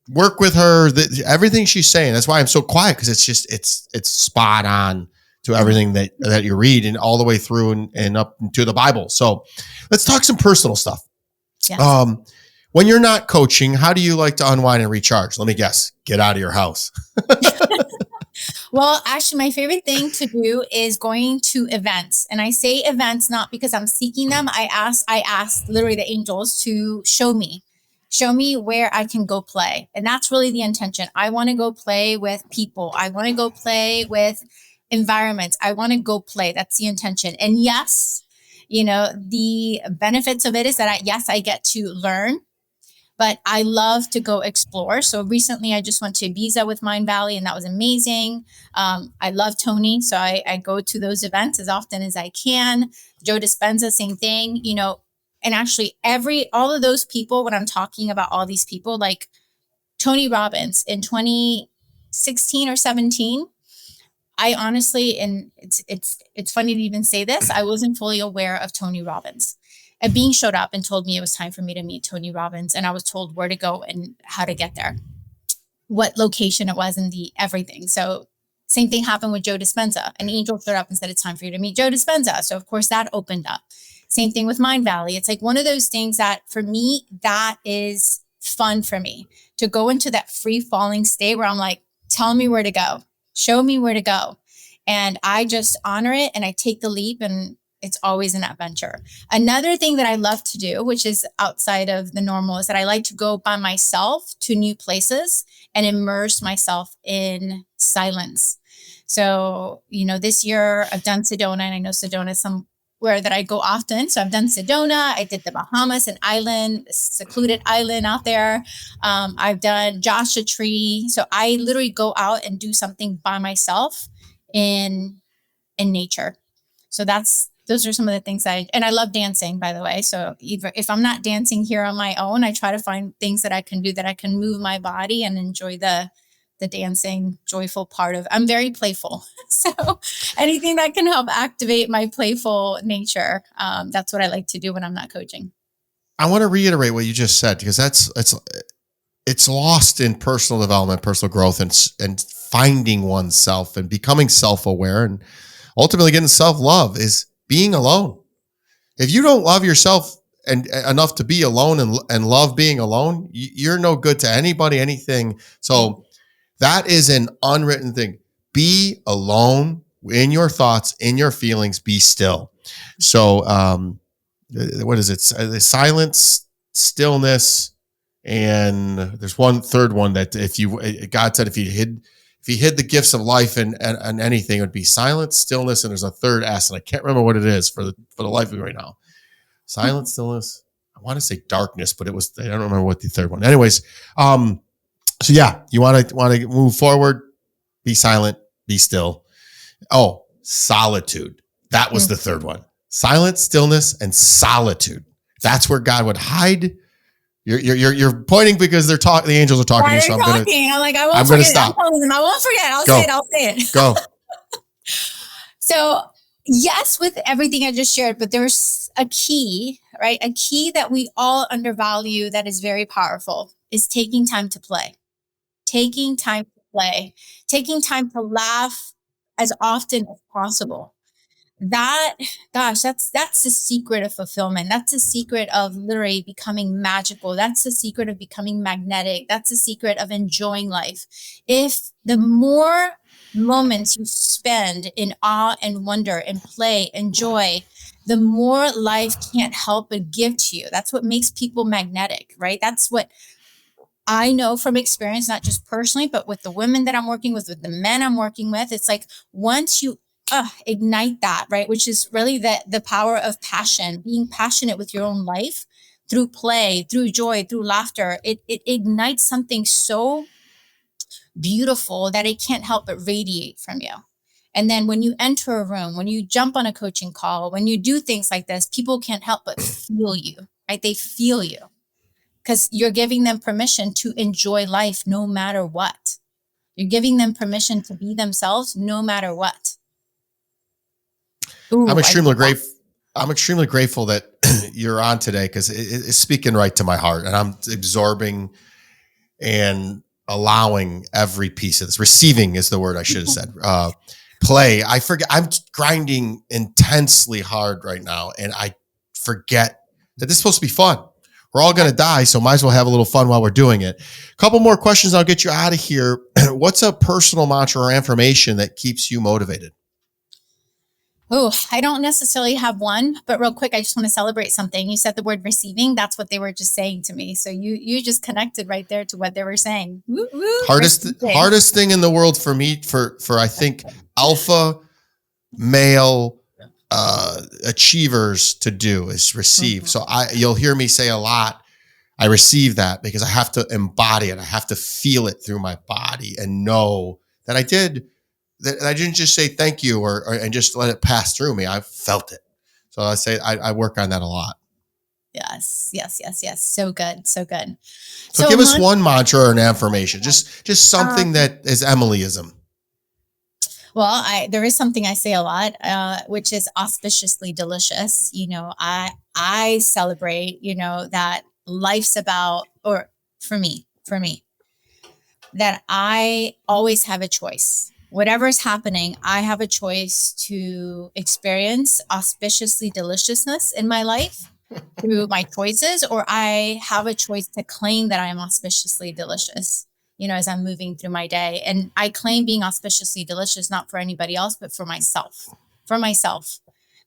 work with her, everything she's saying. That's why I'm so quiet, because it's spot on to everything that you read, and all the way through and up to the Bible. So let's talk some personal stuff. Yes. When you're not coaching, how do you like to unwind and recharge? Let me guess. Get out of your house. Well, actually, my favorite thing to do is going to events. And I say events not because I'm seeking them. I ask literally the angels to show me where I can go play. And that's really the intention. I want to go play with people. I want to go play with environments. I want to go play. That's the intention. And yes, the benefits of it is that I get to learn, but I love to go explore. So recently I just went to Ibiza with Mind Valley, and that was amazing. I love Tony. So I go to those events as often as I can. Joe Dispenza, same thing, and actually all of those people, when I'm talking about all these people, like Tony Robbins in 2016 or 17, I honestly, and it's funny to even say this, I wasn't fully aware of Tony Robbins. A being showed up and told me it was time for me to meet Tony Robbins. And I was told where to go and how to get there, what location it was, and everything. So same thing happened with Joe Dispenza. An angel showed up and said, it's time for you to meet Joe Dispenza. So of course that opened up. Same thing with Mind Valley. It's like one of those things that for me, that is fun for me to go into that free falling state where I'm like, tell me where to go, show me where to go. And I just honor it and I take the leap, and it's always an adventure. Another thing that I love to do, which is outside of the normal, is that I like to go by myself to new places and immerse myself in silence. So, this year I've done Sedona, and I know Sedona is somewhere that I go often. So I've done Sedona. I did the Bahamas, an island, a secluded island out there. I've done Joshua Tree. So I literally go out and do something by myself in nature. So those are some of the things and I love dancing, by the way. So even if I'm not dancing here on my own, I try to find things that I can do, that I can move my body and enjoy the dancing, joyful part of. I'm very playful. So anything that can help activate my playful nature, that's what I like to do when I'm not coaching. I want to reiterate what you just said, because it's lost in personal development, personal growth, and finding oneself and becoming self-aware, and ultimately getting self-love is being alone. If you don't love yourself and enough to be alone and love being alone, you're no good to anybody, anything. So that is an unwritten thing. Be alone in your thoughts, in your feelings, be still. So, what is it? Silence, stillness, and there's one third one that God said if you if you hid the gifts of life in anything, it would be silence, stillness, and there's a third S, and I can't remember what it is for the life of me right now. Silence, stillness. I want to say darkness, but I don't remember what the third one. Anyways, so yeah, you want to move forward, be silent, be still. Oh, solitude. That was the third one. Silence, stillness, and solitude. That's where God would hide. You're pointing because the angels are talking to you. So I'm like, I won't forget. Stop. I won't forget. I'll say it. Go. So yes, with everything I just shared, but there's a key, right? A key that we all undervalue that is very powerful is taking time to play. Taking time to play. Taking time to laugh as often as possible. That's the secret of fulfillment. That's the secret of literally becoming magical. That's the secret of becoming magnetic. That's the secret of enjoying life. If the more moments you spend in awe and wonder and play and joy, the more life can't help but give to you. That's what makes people magnetic, right? That's what I know from experience, not just personally, but with the women that I'm working with the men I'm working with. It's like once you ignite that, right? Which is really the power of passion, being passionate with your own life through play, through joy, through laughter. It ignites something so beautiful that it can't help but radiate from you. And then when you enter a room, when you jump on a coaching call, when you do things like this, people can't help but feel you, right? They feel you because you're giving them permission to enjoy life no matter what. You're giving them permission to be themselves no matter what. Ooh, I'm extremely grateful that you're on today because it's speaking right to my heart, and I'm absorbing and allowing every piece of this. Receiving is the word I should have said. Play. I forget. I'm grinding intensely hard right now, and I forget that this is supposed to be fun. We're all going to die, so might as well have a little fun while we're doing it. A couple more questions, I'll get you out of here. What's a personal mantra or affirmation that keeps you motivated? Oh, I don't necessarily have one, but real quick, I just want to celebrate something. You said the word receiving. That's what they were just saying to me. So you just connected right there to what they were saying. Woo, woo, hardest thing in the world for me, for I think alpha male achievers to do is receive. So you'll hear me say a lot, I receive that because I have to embody it. I have to feel it through my body and know that I didn't just say thank you and just let it pass through me. I felt it. So I say I work on that a lot. Yes. So good. So give us one mantra or an affirmation, just something that is Emilyism. Well, there is something I say a lot, which is auspiciously delicious. I celebrate, that life's about, or for me, that I always have a choice. Whatever is happening, I have a choice to experience auspiciously deliciousness in my life through my choices, or I have a choice to claim that I am auspiciously delicious, as I'm moving through my day. And I claim being auspiciously delicious, not for anybody else, but for myself.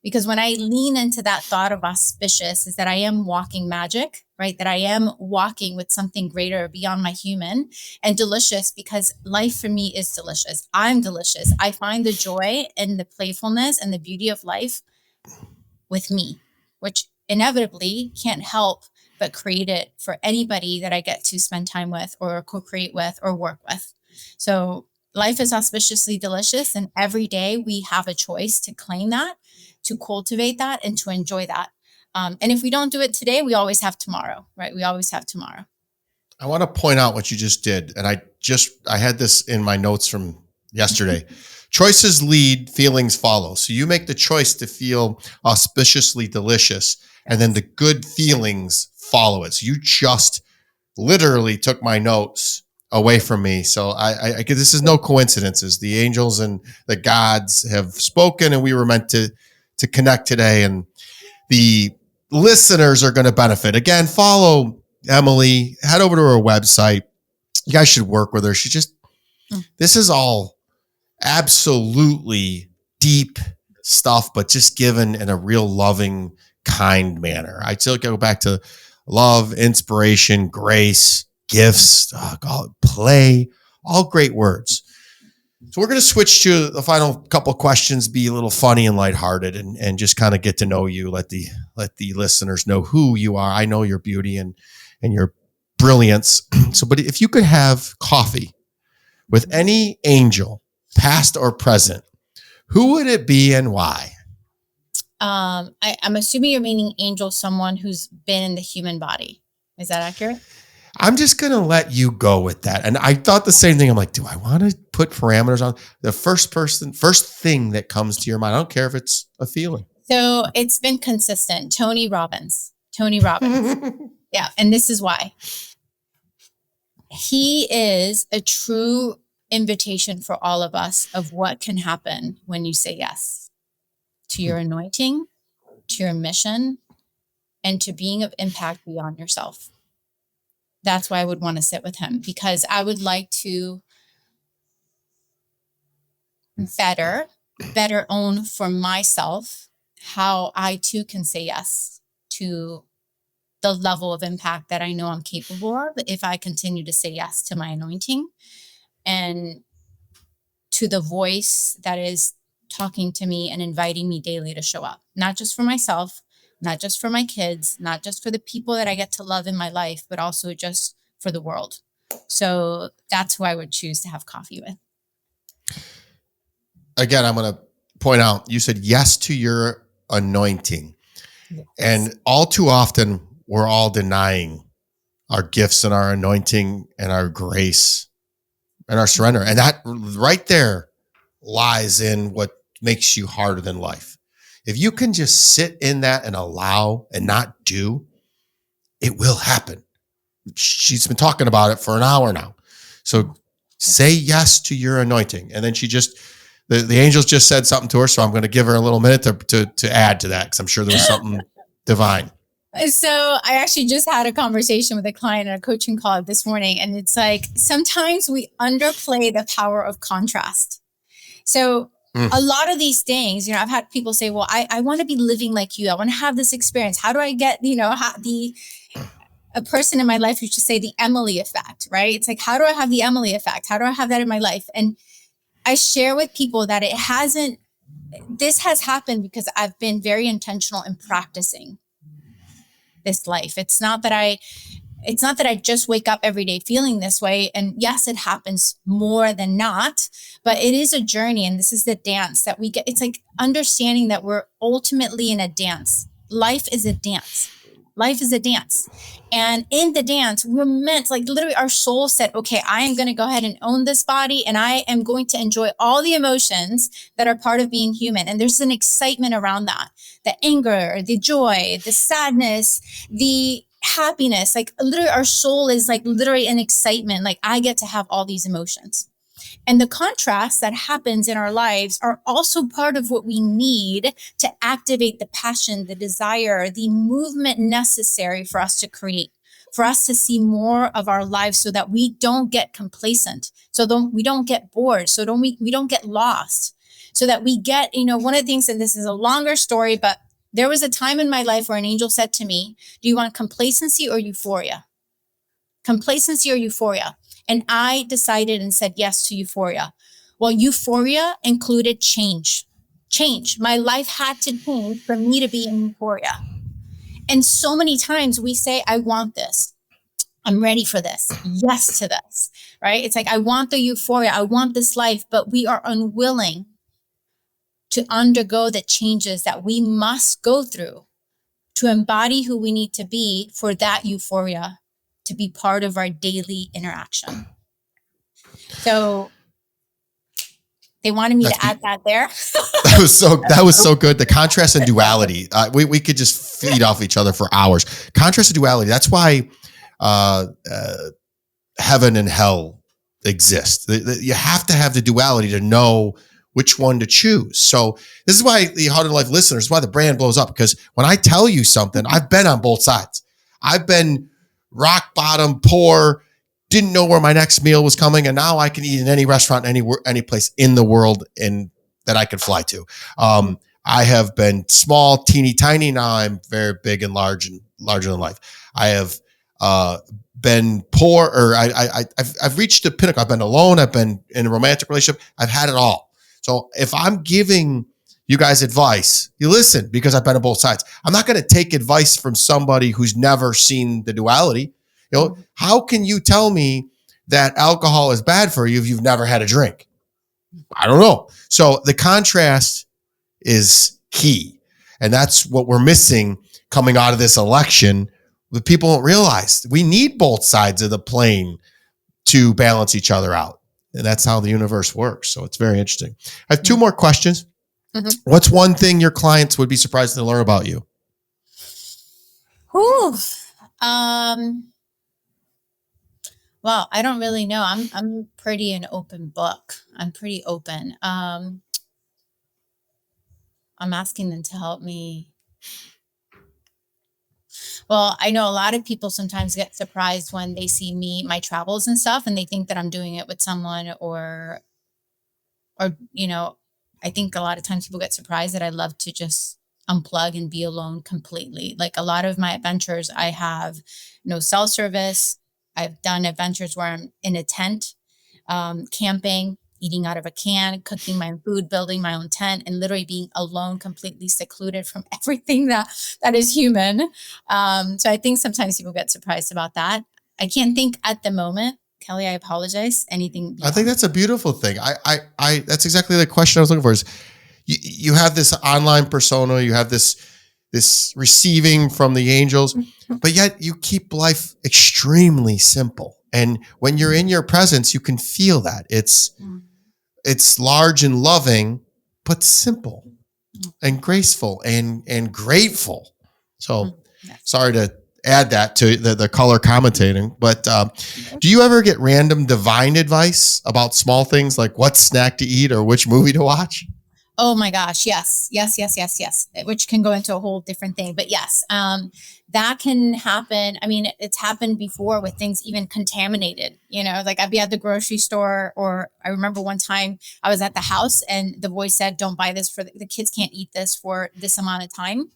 Because when I lean into that thought of auspicious, is that I am walking magic, right? That I am walking with something greater beyond my human, and delicious because life for me is delicious. I'm delicious. I find the joy and the playfulness and the beauty of life with me, which inevitably can't help but create it for anybody that I get to spend time with or co-create with or work with. So life is auspiciously delicious, and every day we have a choice to claim that, to cultivate that, and to enjoy that. And if we don't do it today, we always have tomorrow, right? We always have tomorrow. I want to point out what you just did. And I had this in my notes from yesterday. Choices lead, feelings follow. So you make the choice to feel auspiciously delicious, and then the good feelings follow it. So you just literally took my notes away from me. So I this is no coincidences. The angels and the gods have spoken, and we were meant to connect today, and the listeners are going to benefit. Again, follow Emily, head over to her website. You guys should work with her. This is all absolutely deep stuff, but just given in a real loving, kind manner. I still go back to love, inspiration, grace, gifts, play, all great words. So we're going to switch to the final couple questions, be a little funny and lighthearted, and just kind of get to know you. Let the listeners know who you are. I know your beauty and your brilliance. So, but if you could have coffee with any angel, past or present, who would it be and why? I'm assuming you're meaning angel, someone who's been in the human body. Is that accurate? I'm just going to let you go with that. And I thought the same thing. I'm like, do I want to put parameters on the first thing that comes to your mind? I don't care if it's a feeling. So it's been consistent. Tony Robbins. Yeah. And this is why. He is a true invitation for all of us of what can happen when you say yes to your anointing, to your mission, and to being of impact beyond yourself. That's why I would want to sit with him, because I would like to better own for myself how I too can say yes to the level of impact that I know I'm capable of if I continue to say yes to my anointing and to the voice that is talking to me and inviting me daily to show up, not just for myself, not just for my kids, not just for the people that I get to love in my life, but also just for the world. So that's who I would choose to have coffee with. Again, I'm going to point out, you said yes to your anointing. Yes. And all too often, we're all denying our gifts and our anointing and our grace and our surrender. And that right there lies in what makes you harder than life. If you can just sit in that and allow and not do, it will happen. She's been talking about it for an hour now. So say yes to your anointing. And then she just, the angels just said something to her. So I'm going to give her a little minute to add to that, because I'm sure there was something divine. So I actually just had a conversation with a client at a coaching call this morning. And it's like, sometimes we underplay the power of contrast. So a lot of these things, I've had people say, well, I want to be living like you. I want to have this experience. How do I get, a person in my life used to say the Emily effect, right? It's like, how do I have the Emily effect? How do I have that in my life? And I share with people that this has happened because I've been very intentional in practicing this life. It's not that I just wake up every day feeling this way. And yes, it happens more than not, but it is a journey. And this is the dance that we get. It's like understanding that we're ultimately in a dance. Life is a dance. And in the dance, we're meant, like literally our soul said, okay, I am going to go ahead and own this body. And I am going to enjoy all the emotions that are part of being human. And there's an excitement around that, the anger, the joy, the sadness, the happiness. Like literally our soul is like literally an excitement. Like I get to have all these emotions. And the contrast that happens in our lives are also part of what we need to activate the passion, the desire, the movement necessary for us to create, for us to see more of our lives so that we don't get complacent, so we don't get bored, so we don't get lost, so that we get, one of the things, and this is a longer story, but there was a time in my life where an angel said to me, do you want complacency or euphoria? Complacency or euphoria? And I decided and said yes to euphoria. Well, euphoria included change. My life had to change for me to be in euphoria. And so many times we say, I want this. I'm ready for this. Yes to this, right? It's like, I want the euphoria. I want this life, but we are unwilling to undergo the changes that we must go through to embody who we need to be for that euphoria to be part of our daily interaction. So they wanted me to add that there. That was so good. The contrast and duality. We could just feed off each other for hours. Contrast and duality. That's why heaven and hell exist. You have to have the duality to know which one to choose. So this is why the Heart of Life listeners, why the brand blows up, because when I tell you something, I've been on both sides. I've been rock bottom, poor, didn't know where my next meal was coming, and now I can eat in any restaurant, any place in the world that I could fly to. I have been small, teeny tiny. Now I'm very big and large and larger than life. I have been poor, or I've reached a pinnacle. I've been alone. I've been in a romantic relationship. I've had it all. So if I'm giving you guys advice, you listen, because I've been on both sides. I'm not going to take advice from somebody who's never seen the duality. How can you tell me that alcohol is bad for you if you've never had a drink? I don't know. So the contrast is key. And that's what we're missing coming out of this election. The people don't realize we need both sides of the plane to balance each other out. And that's how the universe works. So it's very interesting. I have two more questions. Mm-hmm. What's one thing your clients would be surprised to learn about you? Well, I don't really know. I'm pretty an open book. I'm pretty open. I'm asking them to help me. Well, I know a lot of people sometimes get surprised when they see me, my travels and stuff, and they think that I'm doing it with someone or, I think a lot of times people get surprised that I love to just unplug and be alone completely. Like a lot of my adventures, I have no cell service. I've done adventures where I'm in a tent, camping, eating out of a can, cooking my own food, building my own tent, and literally being alone, completely secluded from everything that is human. So I think sometimes people get surprised about that. I can't think at the moment. Kelly, I apologize. Anything beyond? I think that's a beautiful thing. I that's exactly the question I was looking for. Is you have this online persona, you have this receiving from the angels, but yet you keep life extremely simple. And when you're in your presence, you can feel that it's large and loving, but simple and graceful and grateful. So sorry to add that to the color commentating, but do you ever get random divine advice about small things like what snack to eat or which movie to watch? Oh my gosh. Yes. Which can go into a whole different thing, but yes, that can happen. I mean, it's happened before with things even contaminated, like I'd be at the grocery store, or I remember one time I was at the house and the voice said, don't buy this for the kids can't eat this for this amount of time.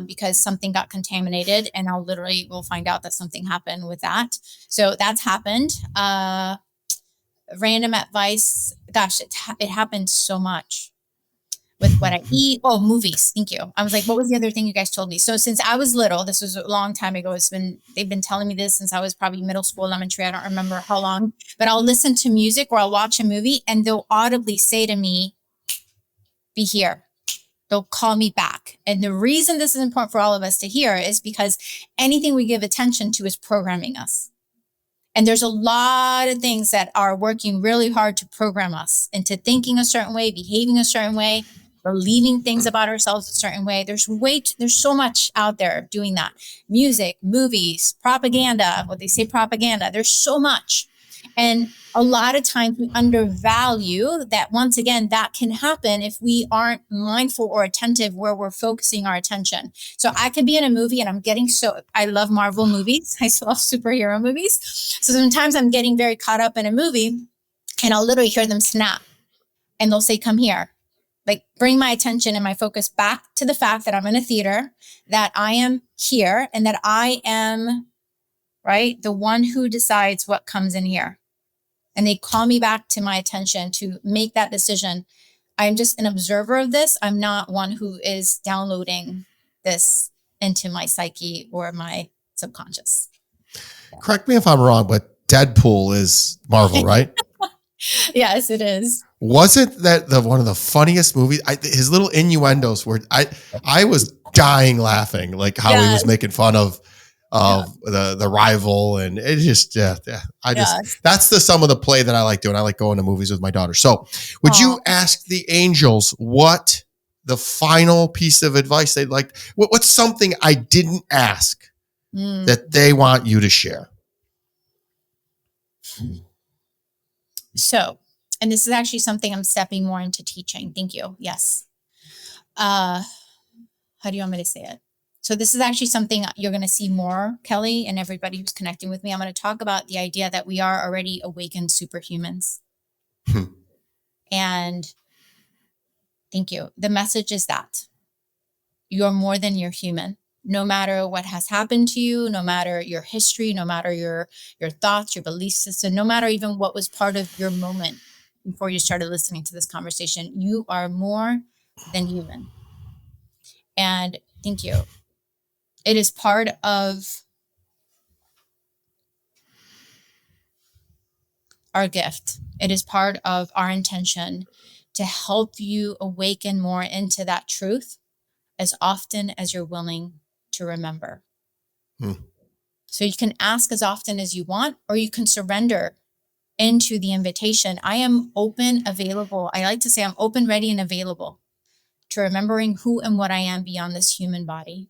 Because something got contaminated, and we'll find out that something happened with that. So that's happened. Random advice. Gosh, it happened so much with what I eat. Oh, movies. Thank you. I was like, what was the other thing you guys told me? So since I was little, this was a long time ago. They've been telling me this since I was probably middle school, elementary. I don't remember how long, but I'll listen to music or I'll watch a movie and they'll audibly say to me, be here. They'll call me back. And the reason this is important for all of us to hear is because anything we give attention to is programming us. And there's a lot of things that are working really hard to program us into thinking a certain way, behaving a certain way, believing things about ourselves a certain way. There's so much out there doing that. Music, movies, propaganda, what they say propaganda. There's so much. And a lot of times we undervalue that. Once again, that can happen if we aren't mindful or attentive where we're focusing our attention. So I could be in a movie and I love Marvel movies. I love superhero movies. So sometimes I'm getting very caught up in a movie and I'll literally hear them snap and they'll say, come here. Like bring my attention and my focus back to the fact that I'm in a theater, that I am here, and that I am, right, the one who decides what comes in here. And they call me back to my attention to make that decision. I'm just an observer of this. I'm not one who is downloading this into my psyche or my subconscious. Correct me if I'm wrong, but Deadpool is Marvel, right? Yes, it is. Wasn't that one of the funniest movies? His little innuendos were, I was dying laughing, like how he was making fun of the rival, and it just that's the sum of the play that I like doing. I like going to movies with my daughter. So would you ask the angels what the final piece of advice they'd like? What's something I didn't ask that they want you to share? So, and this is actually something I'm stepping more into teaching. Thank you. Yes. How do you want me to say it? So this is actually something you're going to see more, Kelly, and everybody who's connecting with me. I'm going to talk about the idea that we are already awakened superhumans. And thank you. The message is that you're more than you're human. no matter what has happened to you, no matter your history, no matter your thoughts, your belief system, no matter even what was part of your moment before you started listening to this conversation, you are more than human. And thank you. It is part of our gift. It is part of our intention to help you awaken more into that truth as often as you're willing to remember. So you can ask as often as you want, or you can surrender into the invitation. I am open, available. I like to say I'm open, ready, and available to remembering who and what I am beyond this human body.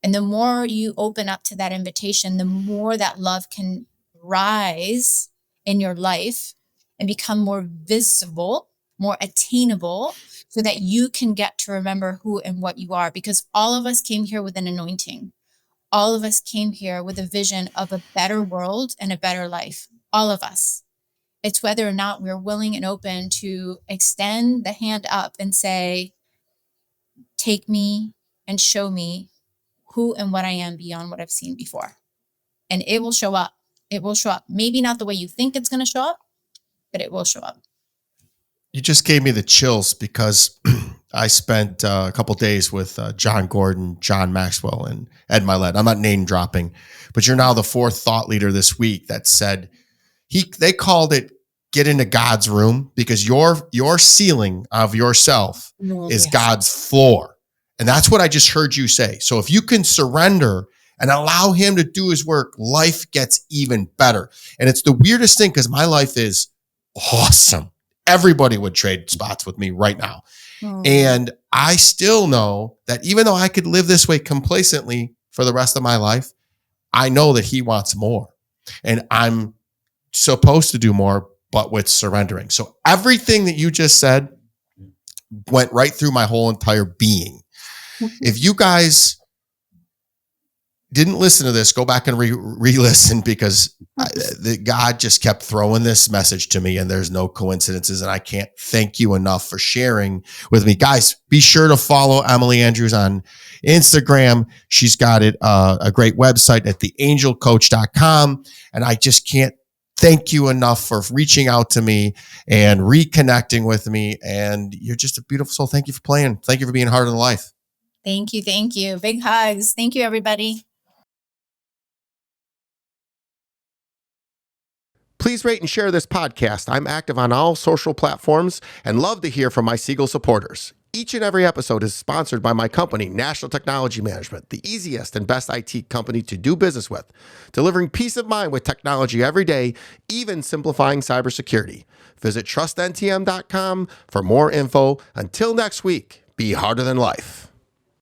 And the more you open up to that invitation, the more that love can rise in your life and become more visible, more attainable, so that you can get to remember who and what you are. Because all of us came here with an anointing. All of us came here with a vision of a better world and a better life. All of us. It's whether or not we're willing and open to extend the hand up and say, take me and show me who and what I am beyond what I've seen before. And it will show up. It will show up. Maybe not the way you think it's going to show up, but it will show up. You just gave me the chills because I spent a couple days with John Gordon, John Maxwell, and Ed Milet. I'm not name dropping, but you're now the fourth thought leader this week that said they called it get into God's room because your ceiling of yourself is God's floor. And that's what I just heard you say. So if you can surrender and allow him to do his work, life gets even better. And it's the weirdest thing because my life is awesome. Everybody would trade spots with me right now. And I still know that even though I could live this way complacently for the rest of my life, I know that he wants more. And I'm supposed to do more, but with surrendering. So everything that you just said went right through my whole entire being. If you guys didn't listen to this, go back and re-listen because God just kept throwing this message to me and there's no coincidences. And I can't thank you enough for sharing with me. Guys, be sure to follow Emily Andrews on Instagram. She's got a great website at theangelcoach.com. And I just can't thank you enough for reaching out to me and reconnecting with me. And you're just a beautiful soul. Thank you for playing. Thank you for being Heart of Life. Thank you. Thank you. Big hugs. Thank you, everybody. Please rate and share this podcast. I'm active on all social platforms and love to hear from my Siegel supporters. Each and every episode is sponsored by my company, National Technology Management, the easiest and best IT company to do business with, delivering peace of mind with technology every day, even simplifying cybersecurity. Visit trustntm.com for more info. Until next week, be harder than life.